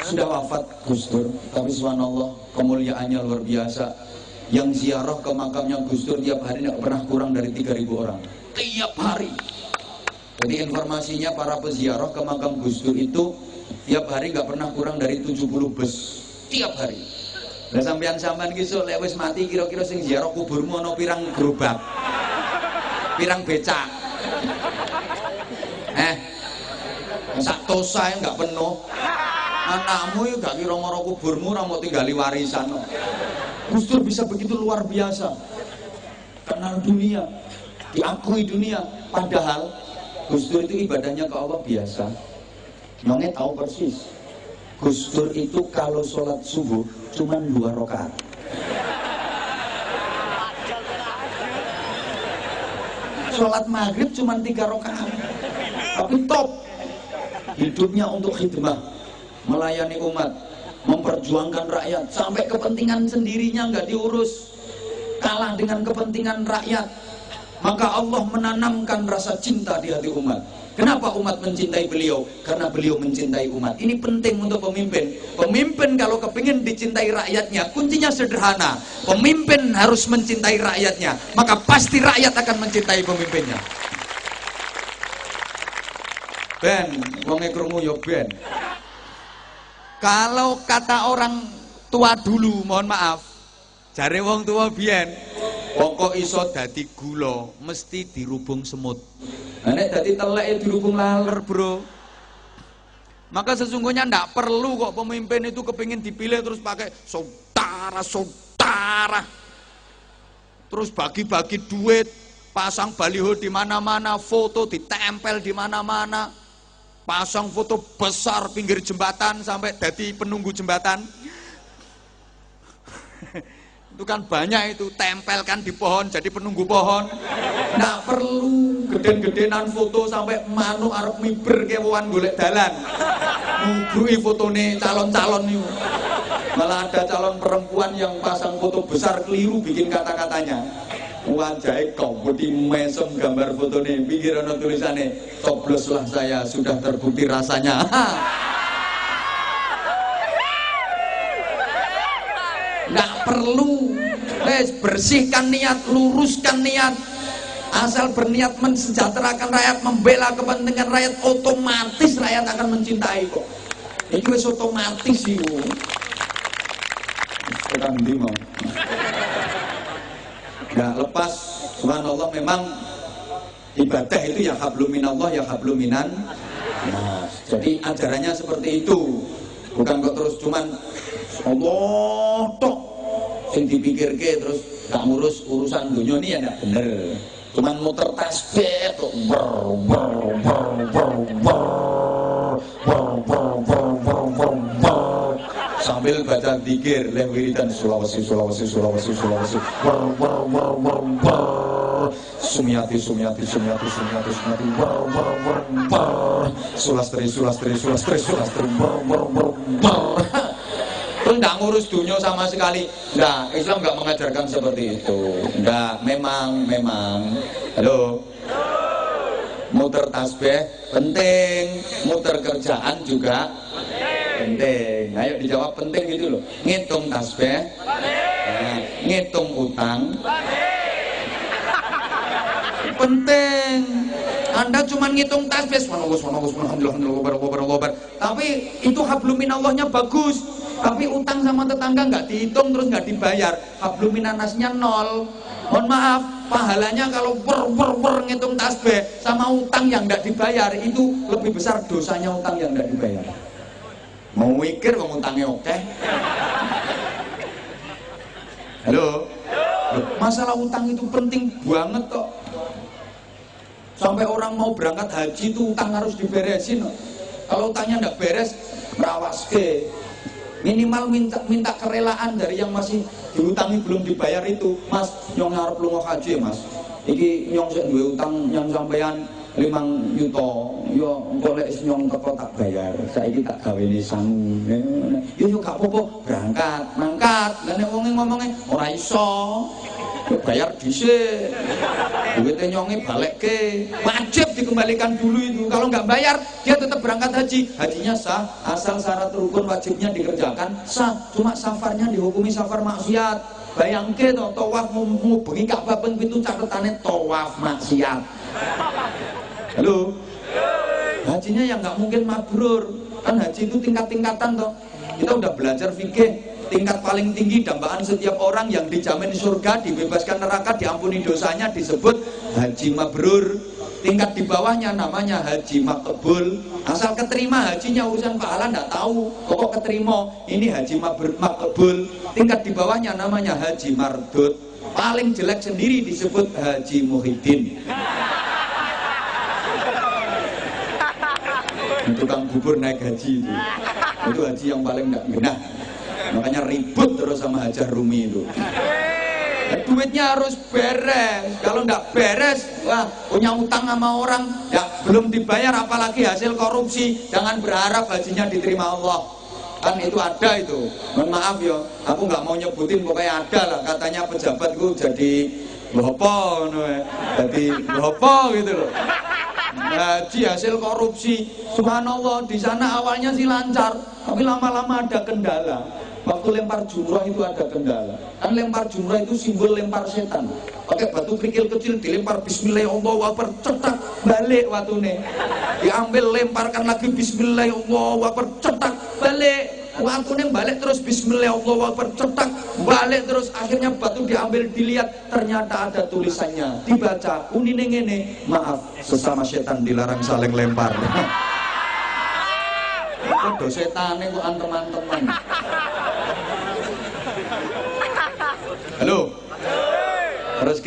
[SPEAKER 1] Sudah wafat Gus Dur, tapi subhanallah kemuliaannya luar biasa. Yang ziarah ke makamnya Gus Dur tiap hari tidak pernah kurang dari 3.000 orang. Tiap hari. Jadi informasinya para peziarah ke makam Gus Dur itu tiap hari nggak pernah kurang dari 70 bus. Tiap hari. Lah sampean-sampean ki sok lek wis mati kira-kira sing ziarah kuburmu ana pirang gerobak. Pirang becak. Sak tosa nggak penuh. Anakmu ya gak kira maro kuburmu ora mau tinggali warisan. Gus Dur bisa begitu luar biasa. Kenal dunia, diakui dunia. Padahal Gus Dur itu ibadahnya ke Allah biasa. Nonge tahu persis. Gus Dur itu kalau sholat subuh cuma 2 rakaat. Sholat maghrib cuma 3 rakaat. Tapi top. Hidupnya untuk khidmah, melayani umat, memperjuangkan rakyat, sampai kepentingan sendirinya nggak diurus, kalah dengan kepentingan rakyat. Maka Allah menanamkan rasa cinta di hati umat. Kenapa umat mencintai beliau? Karena beliau mencintai umat. Ini penting untuk pemimpin. Pemimpin kalau kepingin dicintai rakyatnya, kuncinya sederhana. Pemimpin harus mencintai rakyatnya, maka pasti rakyat akan mencintai pemimpinnya. Ben, wonge krungu yo ben. Kalau kata orang tua dulu, mohon maaf, jare wong tua biyen, pokok iso dadi gula mesti dirubung semut. Nek dadi telek dirubung laler, Bro. Maka sesungguhnya ndak perlu kok pemimpin itu kepingin dipilih terus pakai saudara-saudara. Terus bagi-bagi duit, pasang baliho di mana-mana, foto ditempel di mana-mana. Pasang foto besar pinggir jembatan sampai jadi penunggu jembatan. Itu kan banyak itu, tempelkan di pohon jadi penunggu pohon. Nggak perlu geden-gedenan foto sampai manuk arep miber kewan golek dalan. Ngubrui fotone calon-calon itu. Malah ada calon perempuan yang pasang foto besar keliru bikin kata-katanya. Wajahnya kompeti mesem gambar fotone, pikir ana tulisane, cobloslah saya sudah terbukti rasanya. Nggak perlu, bersihkan niat, luruskan niat. Asal berniat mensejahterakan rakyat, membela kepentingan rakyat, otomatis rakyat akan mencintai kok. Itu wis otomatis sih. Sekarang di mau. Nah, lepas subhanallah memang ibadah itu ya hablum minallah ya hablum minan. Nah, jadi ajarannya seperti itu. Bukan kok terus cuman Allah tok sing dipikirke terus gak ngurus urusan dunia ini ya enggak bener. Cuman muter tasbih kok sambil baca zikir leh wiridan Sulawesi Sumiati Sulastri terus nggak ngurus dunia sama sekali. Nah, Islam nggak mengajarkan seperti itu. Nggak, memang halo, muter tasbih penting, muter kerjaan juga penting. Ayo dijawab penting gitu loh. Ngitung tasbih, ngitung utang, penting. Anda cuma ngitung tasbih, alhamdulillah, tapi itu hablum minallahnya bagus. Tapi utang sama tetangga nggak dihitung terus nggak dibayar, hablum minannasnya 0. Mohon maaf, pahalanya kalau ngitung tasbih sama utang yang nggak dibayar itu lebih besar dosanya utang yang nggak dibayar. Mau mikir kok utangnya oke? Halo? Masalah utang itu penting banget kok. Sampai orang mau berangkat haji itu utang harus diberesin. Kalau utangnya nggak beres, merawaske. Minimal minta kerelaan dari yang masih diutangi belum dibayar itu. Mas, nyong ngarep lunga haji ya mas. Iki nyong sik duwe utang yang sampean 5 juta. Yo engko lek nyong teko tak bayar. Saiki tak gawene sangu. Yo gak apa-apa, berangkat, mangkat. Lah nek wong ngomongnya ora iso. Bayar dhisik. Duitnya nyonge balekke. Wajib dikembalikan dulu itu. Kalau nggak bayar, dia tetap berangkat haji. Hajinya sah, asal syarat rukun wajibnya dikerjakan sah. Cuma safarnya dihukumi safar maksiat. Bayangke to, tawaf ngubengi Ka'bah ping 7 catetane tawaf maksiat. Halo. Hajinya yang nggak mungkin mabrur. Kan haji itu tingkat-tingkatan toh. Kita udah belajar fikih. Tingkat paling tinggi dambaan setiap orang yang dijamin surga, dibebaskan neraka, diampuni dosanya disebut haji mabrur. Tingkat di bawahnya namanya haji makbul. Asal keterima hajinya, urusan pahala nggak tahu, pokok keterima. Ini haji makbul. Tingkat di bawahnya namanya haji mardud. Paling jelek sendiri disebut haji muhyiddin. Tukang bubur naik haji itu haji yang paling nggak genah. Makanya ribut terus sama Hajar Rumi itu. Duitnya harus beres. Kalau nggak beres, wah, punya utang sama orang ya belum dibayar, apalagi hasil korupsi. Jangan berharap hajinya diterima Allah. Kan itu ada itu. Mohon maaf ya, aku nggak mau nyebutin, pokoknya ada lah. Katanya pejabatku jadi lopo, jadi lopo gitu loh. Haji hasil korupsi. Subhanallah, di sana awalnya sih lancar, tapi lama-lama ada kendala. Waktu lempar jumrah itu ada kendala. Kan lempar jumrah itu simbol lempar setan. Pakai batu kerikil kecil dilempar bismillahirrahmanirrahim, cetak balik watune. Diambil lemparkan lagi bismillahirrahmanirrahim, cetak balik. Watune balik terus bismillahirrahmanirrahim, cetak balik terus. Akhirnya batu diambil, dilihat, ternyata ada tulisannya. Dibaca, unine ngene, maaf, sesama setan dilarang saling lempar. Kok setane kok antem-anteman. Halo. Terus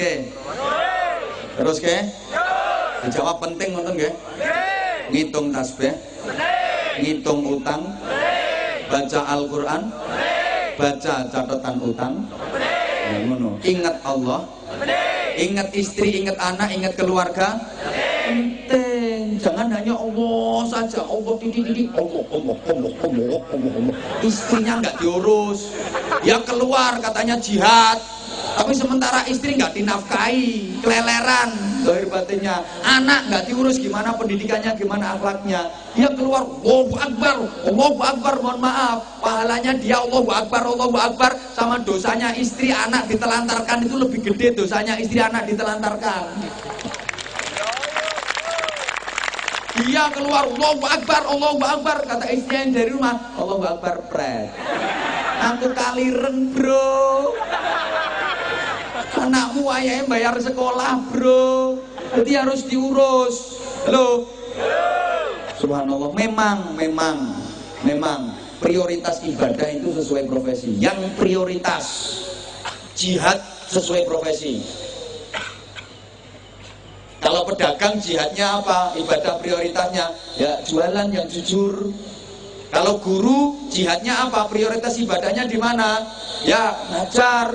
[SPEAKER 1] ke? Dijawab penting ngoten nggih? Ngitung tasbih. Ngitung utang. Baca Al-Qur'an. Baca catatan utang. Ngono. Ingat Allah. Ingat istri, ingat anak, ingat keluarga. Penting. Jangan hanya Allah saja. Allah titik-titik. Allah. Istrinya nggak diurus. Ya keluar katanya jihad. Tapi sementara istri nggak dinafkahi, keleleran lahir batinnya. Anak nggak diurus, gimana pendidikannya, gimana akhlaknya. Dia keluar, Allahu Akbar, mohon maaf. Pahalanya dia Allahu Akbar, sama dosanya istri anak ditelantarkan itu lebih gede dosanya istri anak ditelantarkan. Dia keluar, Allahu Akbar, kata istrinya yang dari rumah, Allahu Akbar, pret. Aku kaliren bro. Anakmu ayahnya bayar sekolah bro, jadi harus diurus. Halo. Subhanallah, memang prioritas ibadah itu sesuai profesi. Yang prioritas jihad sesuai profesi. Kalau pedagang jihadnya apa? Ibadah prioritasnya ya jualan yang jujur. Kalau guru jihadnya apa? Prioritas ibadahnya di mana? Ya ngajar,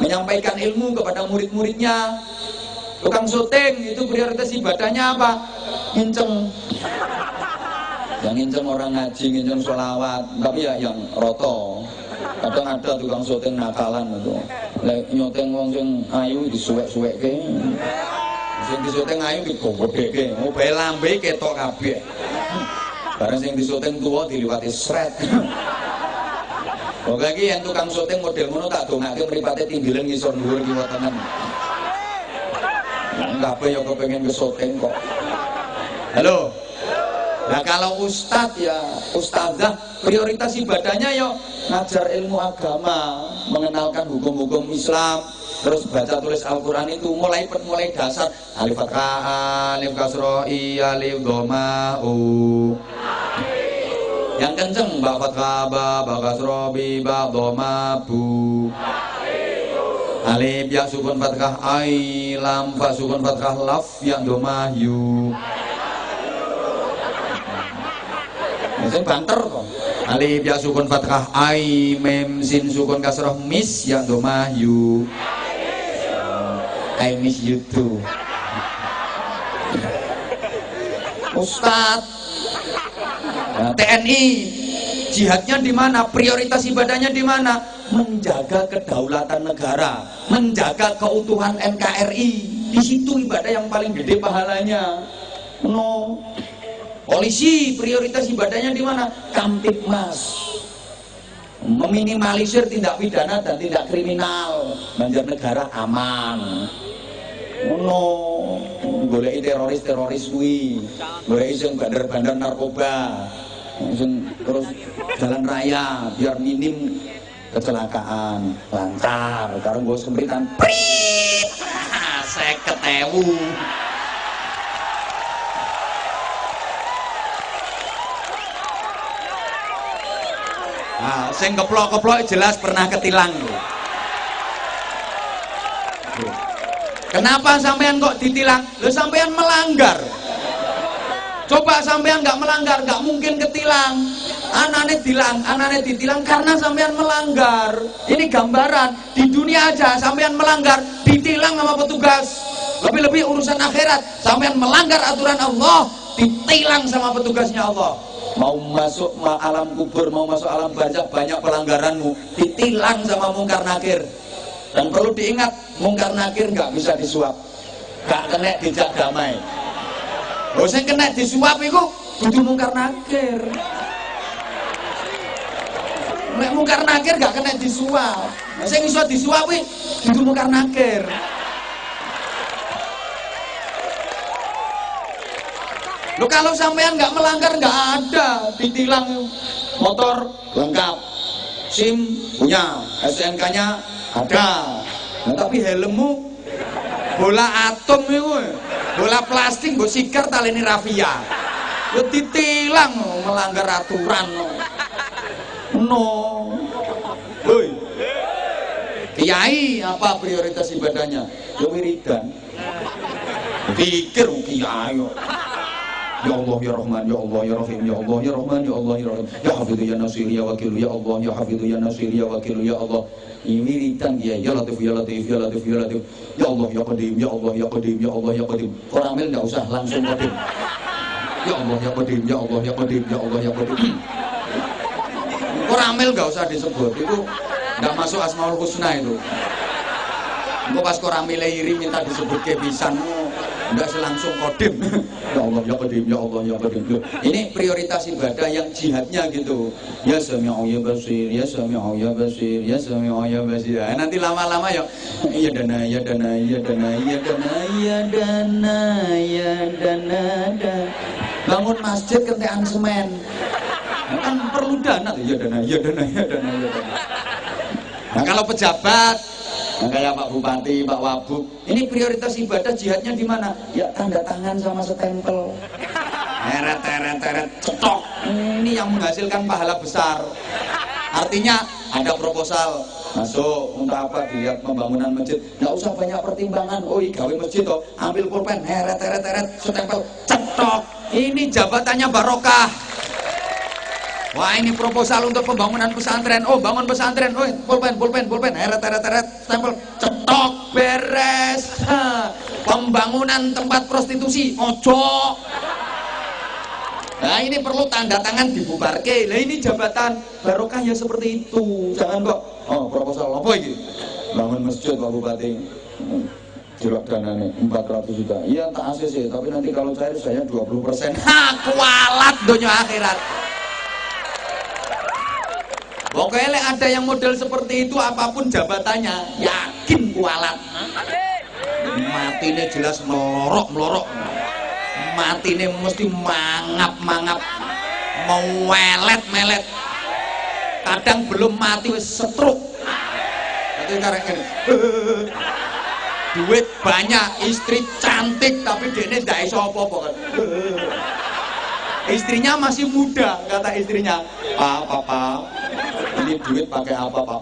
[SPEAKER 1] menyampaikan ilmu kepada murid-muridnya. Tukang syuting itu prioritas ibadahnya apa? Nginceng. Yang nginceng orang ngaji, nginceng sholawat. Tapi ya yang roto. Kadang ada tukang syuting nakalan itu. Nyuting wong sing ayu disuwek-suwekke. Sing disuting ayu digogodekke. Mobil lambe ketok kabeh. Bareng sing disuting tuwa diliwati sret. Oke iki yang tukang syuting model ngono tak dongake mripate timbilen ngisor dhuwur kiwa tenan. Kabeh ya kepengin ke syuting kok. Halo. Nah kalau ustadz ya ustadzah prioritas ibadahnya ya ngajar ilmu agama, mengenalkan hukum-hukum Islam, terus baca tulis Al-Quran itu mulai dasar alif fathah, alif kasroh, alif dhamma, yang kenceng ba fathah ba kasroh bi ba dhamma bu. Alif ya sukun fathah ai, lam fa sukun fathah laf ya domah yu. Saya banter kok. Alif ya sukun fathah ai, mem sin sukun kasroh mis ya domah yu. I miss you too. Ustadz, TNI jihadnya di mana? Prioritas ibadahnya di mana? Menjaga kedaulatan negara, menjaga keutuhan NKRI. Di situ ibadah yang paling gede pahalanya. No. Polisi prioritas ibadahnya di mana? Kamtibmas. Meminimalisir tindak pidana dan tindak kriminal, Banjarnegara aman. No. Goleki teroris kuwi, goleki sing bandar-bandar narkoba, terus jalan raya biar minim kecelakaan, lancar. Karo nggo sempritan prit 50.000. Nah, sing keplok-keplok jelas pernah ketilang. Kenapa sampean kok ditilang? Lo sampean melanggar. Coba sampean nggak melanggar, nggak mungkin ketilang. Anane ditilang karena sampean melanggar. Ini gambaran di dunia aja sampean melanggar, ditilang sama petugas. Lebih-lebih urusan akhirat, sampean melanggar aturan Allah, ditilang sama petugasnya Allah. Mau masuk alam kubur, mau masuk alam barzakh, banyak pelanggaranmu, ditilang sama mungkar nakir. Dan perlu diingat, mungkar nakir nggak bisa disuap, nggak kena dijak damai. Sing kena disuap itu kudu mungkar nakir. Nek mungkar nakir nggak kena disuap, sing iso disuap kuwi kudu mungkar nakir. Lo kalau sampean nggak melanggar nggak ada ditilang. Motor lengkap, SIM punya, STNK-nya ada. Nah, tapi helmmu bola atom itu, bola plastik, mbok siker taleni rafia. Yo ditilang melanggar aturan. No. Woi. Kiai apa prioritas ibadahnya? Yo wiridan. Pikir kiai. Ya Allah ya Rahman ya Allah ya Rahim ya Allah ya Rahman ya Allah ya Rahim ya Hafidhu ya Nasir ya Wakil ya Allah ya Hafidhu ya Nasir ya Wakil ya Allah. Ini wiridan ya Latif ya Latif ya Latif ya Latif ya Allah ya Qadim ya Allah ya Qadim ya Allah ya Qadim. Orang amil enggak usah, langsung Qadim. Ya Allah ya Qadim ya Allah ya Qadim ya Allah ya Qadim. Orang amil enggak usah disebut, itu enggak masuk Asmaul Husna itu. Engko pas koramile iri minta disebut kebisan, enggak selangsung Qadim. Ya Allah ya Qadim ya Allah ya Qadim. Ini prioritas ibadah yang jihadnya gitu. Ya Sami'u ya Basir ya Sami'u ya Basir ya Sami'u ya Basir. Nanti lama-lama ya ya dana ya dana ya dana ya dana ya dana ya dana. Bangun masjid kentekan semen. Kan perlu dana ya dana ya dana ya dana ya dana. Nah kalau pejabat, nah kayak Pak Bupati, Pak Wabub, ini prioritas ibadah jihadnya di mana? Ya tanda tangan sama stempel. Teret, cetok. Ini yang menghasilkan pahala besar. Artinya ada proposal masuk untuk apa, dilihat pembangunan masjid. Nggak usah banyak pertimbangan. Oh gawe masjid toh, ambil pulpen, teret, stempel, cetok. Ini jabatannya barokah. Wah ini proposal untuk pembangunan pesantren. Oh bangun pesantren. Oh pulpen. Teret, stempel, cetok, beres. Pembangunan tempat prostitusi, ojo. Nah ini perlu tanda tangan dibubarke. Nah ini jabatan barokah ya seperti itu. Jangan kok. Oh proposal apa ini? Bangun masjid Pak Bupati. Jelok dananya 400 juta. Iya tak ACC, tapi nanti kalau cair saya 20%. Kualat dunia akhirat. Pokoknya ada yang model seperti itu, apapun jabatannya, yakin kualat. Matinya jelas melorok. Matinya mesti mangap, mau melet. Kadang belum mati wis setruk. Tapi karek duit banyak, istri cantik, tapi dene ndak iso apa-apa kan. Istrinya masih muda, kata istrinya. Pak, ini duit pakai apa, Pak?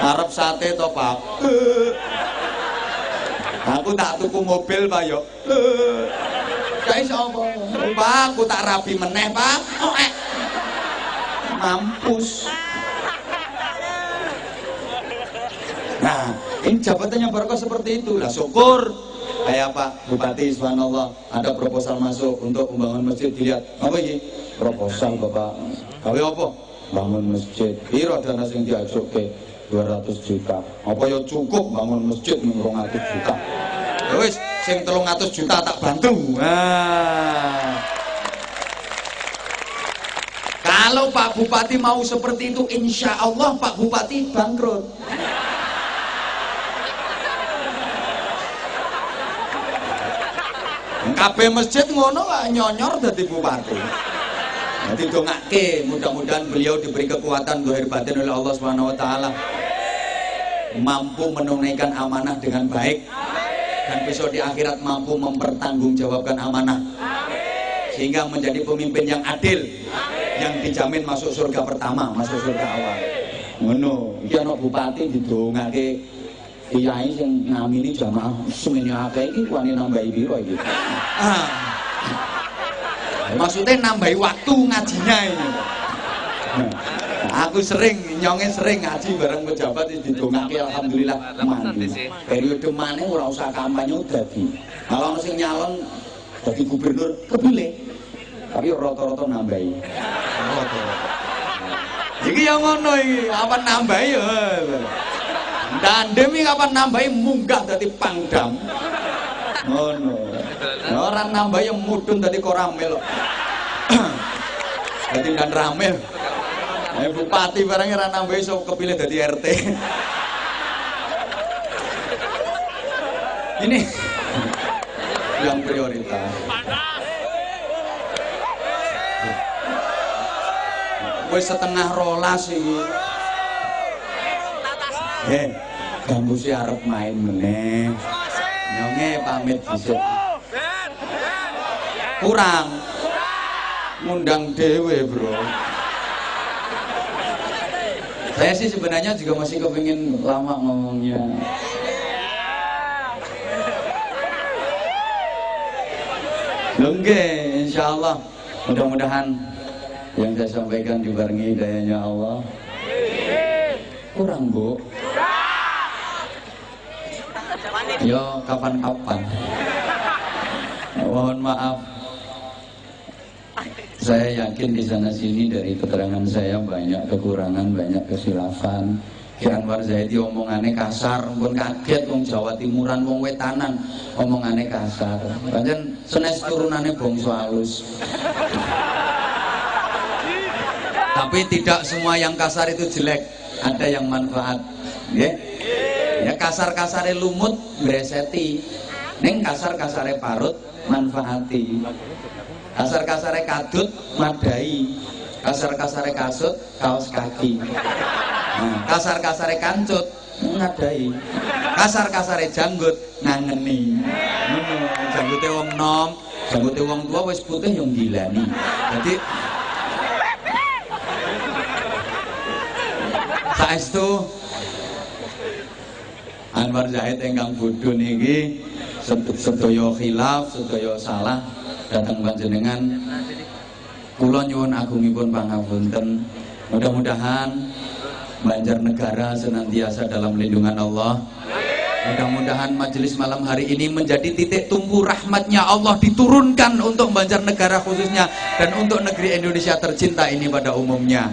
[SPEAKER 1] Arep sate to, Pak. Aku tak tuku mobil, Pak yo. Gak iso apa. Pak, aku tak rapi meneh, Pak. Mampus. Nah, ini jabatannya barokah seperti itu. Lah syukur. Kayak Pak Bupati, subhanallah, ada proposal masuk untuk membangun masjid. Dilihat, apa ini? Proposal Bapak. Gawe apa? Bangun masjid. Piro dana sing diajuke? 200 juta. Apa ya cukup bangun masjid 200 juta? Ya wis, sing 300 juta tak bantu. Nah. Kalau Pak Bupati mau seperti itu, insya Allah Pak Bupati bangkrut. Kabeh masjid ngono lah nyonyor dadi bupati. Jadi dongake, mudah-mudahan beliau diberi kekuatan zahir batin oleh Allah Subhanahu wa taala. Mampu menunaikan amanah dengan baik. Dan besok di akhirat mampu mempertanggungjawabkan amanah. Sehingga menjadi pemimpin yang adil. Yang dijamin masuk surga pertama, masuk surga awal. Ngono, iki ana bupati didongake kiai sing ngamini jamaah semene akeh iki kuwi nambahi piro iki. Maksudnya nambahi waktu ngajinya ini. Aku sering nyonge sering ngaji bareng pejabat didongake alhamdulillah mandi. Periode maneh ora usah kampanye dadi. Kalau ono sing nyalon dadi gubernur kepilih. Tapi rata-rata nambahi. Iki yang ngono iki, apa nambahi ya. Dan demi kapan nambahi munggah dadi pangdam. Ngono. Orang nambahi mudun dadi koramil. Dadi dan ramil. Bupati barangnya ra nambahi sok kepilih dadi RT. Ini yang prioritas. Wis setengah rolas iki. Ganggu si arep main meneh. Nyonge pamit dhisik. Kurang. Ngundang dhewe, Bro. Saya sih sebenarnya juga masih kepingin lama ngomongnya. Nggih, insyaallah. Mudah-mudahan yang saya sampaikan dibarengi hidayahnya Allah. Kurang, Bu. Yo, kapan-kapan. Mohon maaf. Saya yakin di sana sini dari keterangan saya banyak kekurangan, banyak kesilafan. Ki Anwar Zaidi omongane kasar, pun kaget wong Jawa Timuran, wong wetanan omongane kasar. Pancen senes turunane bangsa halus. Tapi tidak semua yang kasar itu jelek, ada yang manfaat. Ya, ya kasar-kasare lumut breseti, ning kasar-kasare parut manfaati. Kasar-kasare kadut madai, kasar-kasare kasut kaos kaki. Nah, kasar-kasare kancut ngadai, kasar-kasare janggut ngangeni. Janggute wong nom, janggute wong tua wis putih yang gilani. Jadi saestu Anwar Zahid ingkang bodho niki sedaya khilaf, sedaya salah datang panjenengan. Kula nyuwun agungipun pangapunten. Mudah-mudahan Banjarnegara senantiasa dalam lindungan Allah. Mudah-mudahan majelis malam hari ini menjadi titik tumpu rahmatnya Allah diturunkan untuk Banjarnegara khususnya dan untuk negeri Indonesia tercinta ini pada umumnya.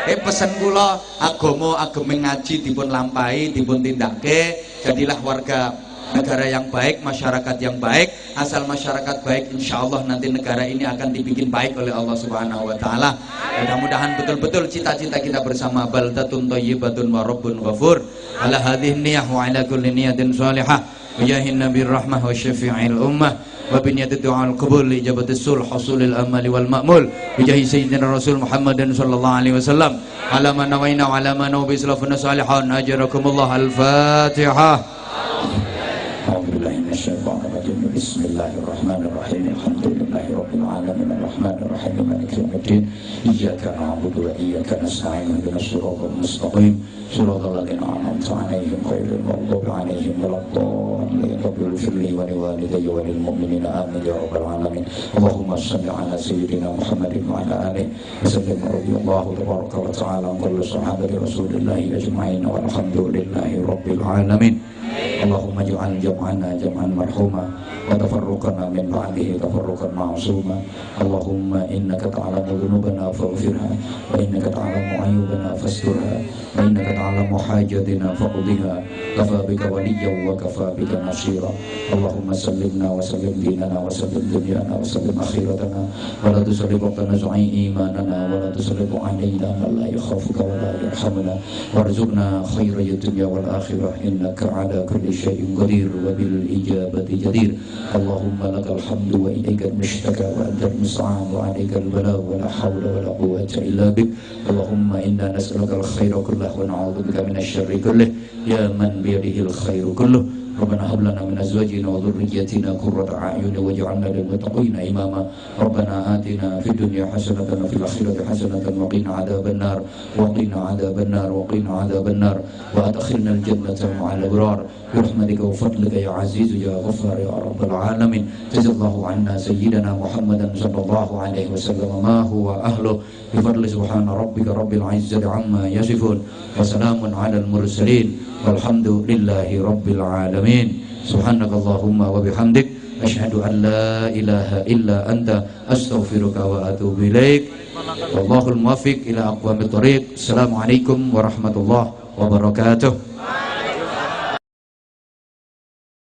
[SPEAKER 1] Pesan kula agama ageme ngaji dipun lampahi, dipun tindake, jadilah warga negara yang baik, masyarakat yang baik. Asal masyarakat baik, insya Allah nanti negara ini akan dibikin baik oleh Allah Subhanahu wa taala. Mudah-mudahan betul-betul cita-cita kita bersama baldatun thayyibatun wa rabbun ghafur. Ala hadhihi niyyah wa ala kulli niyatin shalihah. Bijahin nabiyir rahmah wa syafi'il ummah. Wa biniyati du'al qabul li ijabati sul husulil amali wal ma'mul. Bijahi sayyidina Rasul Muhammadin sallallahu alaihi wasallam. Ala man nawaina wa ala man nawabi salafuna salihan. Ajarakumullah al-Fatihah. minasyaitonir rajim. Bismillahirrahmanirrahim. Alhamdulillahirabbil alamin arrahmanir rahim maliki yaumiddin. Iyyaka na'budu wa iyyaka nasta'in. Ihdinas siratal mustaqim. Siratal ladzina an'amta 'alaihim ghairil maghdubi 'alaihim waladdallin. Rabbil firli wa liwalidayya wa lil mu'minina amin ya rabbal alamin. Allahumma shalli 'ala sayyidina Muhammadin wa 'ala alihi wa sallim. Radhiyallahu tabaraka wa ta'ala an kulli sahabati Rasulillahi ajma'in walhamdulillahi rabbil alamin. Allahumma ij'al jam'ana jam'an marhuma wa tafarruqana min ba'dihi tafarruqan ma'suma. Allahumma innaka ta'lamu dhunubana faghfirha wa innaka ta'lamu 'ayubana fasturha wa innaka ta'lamu hajatina faqdiha kafa bika waliyyan wa kafa bika nasira. Allahumma sallimna wa sallim dinana wa sallim dunyana wa sallim akhiratana wa la tusallim tanazzu'i imanana wa la tusallim 'alaina man la yakhafuka wa la yarhamuna warzuqna khairal dunya wal akhirah innaka 'ala kulli syai'in qadir wa bil ijabati jadir. Allahumma lakal hamdu wa ilaikal mushtaka wa antal musta'an wa alaikal balagh wa la hawla wa la quwwata illa bik. Allahumma inna nas'aluka al khaira kullahu wa na'udzubika minasy syarri kullih ya man bi yadihil khairu kulluh. Rabbana hab lana min azwajina wa dhurriyyatina qurrata a'yun waj'alna lil muttaqina imama. Rabbana atina fid dunya hasanatan wa fil akhirati hasanatan wa qina adzabannar wa qina adzabannar wa qina adzabannar wa adkhilna al jannata ma'al abrar bi rahmatika wa fadlika ya aziz ya ghaffar ya rabbal alamin. Jazallahu 'anna sayyidina Muhammadan sallallahu alaihi wasallam ma huwa ahlu bi fadli subhana rabbika rabbil 'izzati 'amma yasifun wa salamun 'alal mursalin walhamdulillahi rabbil alamin. Subhanakallahumma wa bihamdik asyhadu an la ilaha illa anta astaghfiruka wa atubu ilaik. Wallahul muwaffiq ila aqwamit thoriq. Assalamualaikum warahmatullahi wabarakatuh.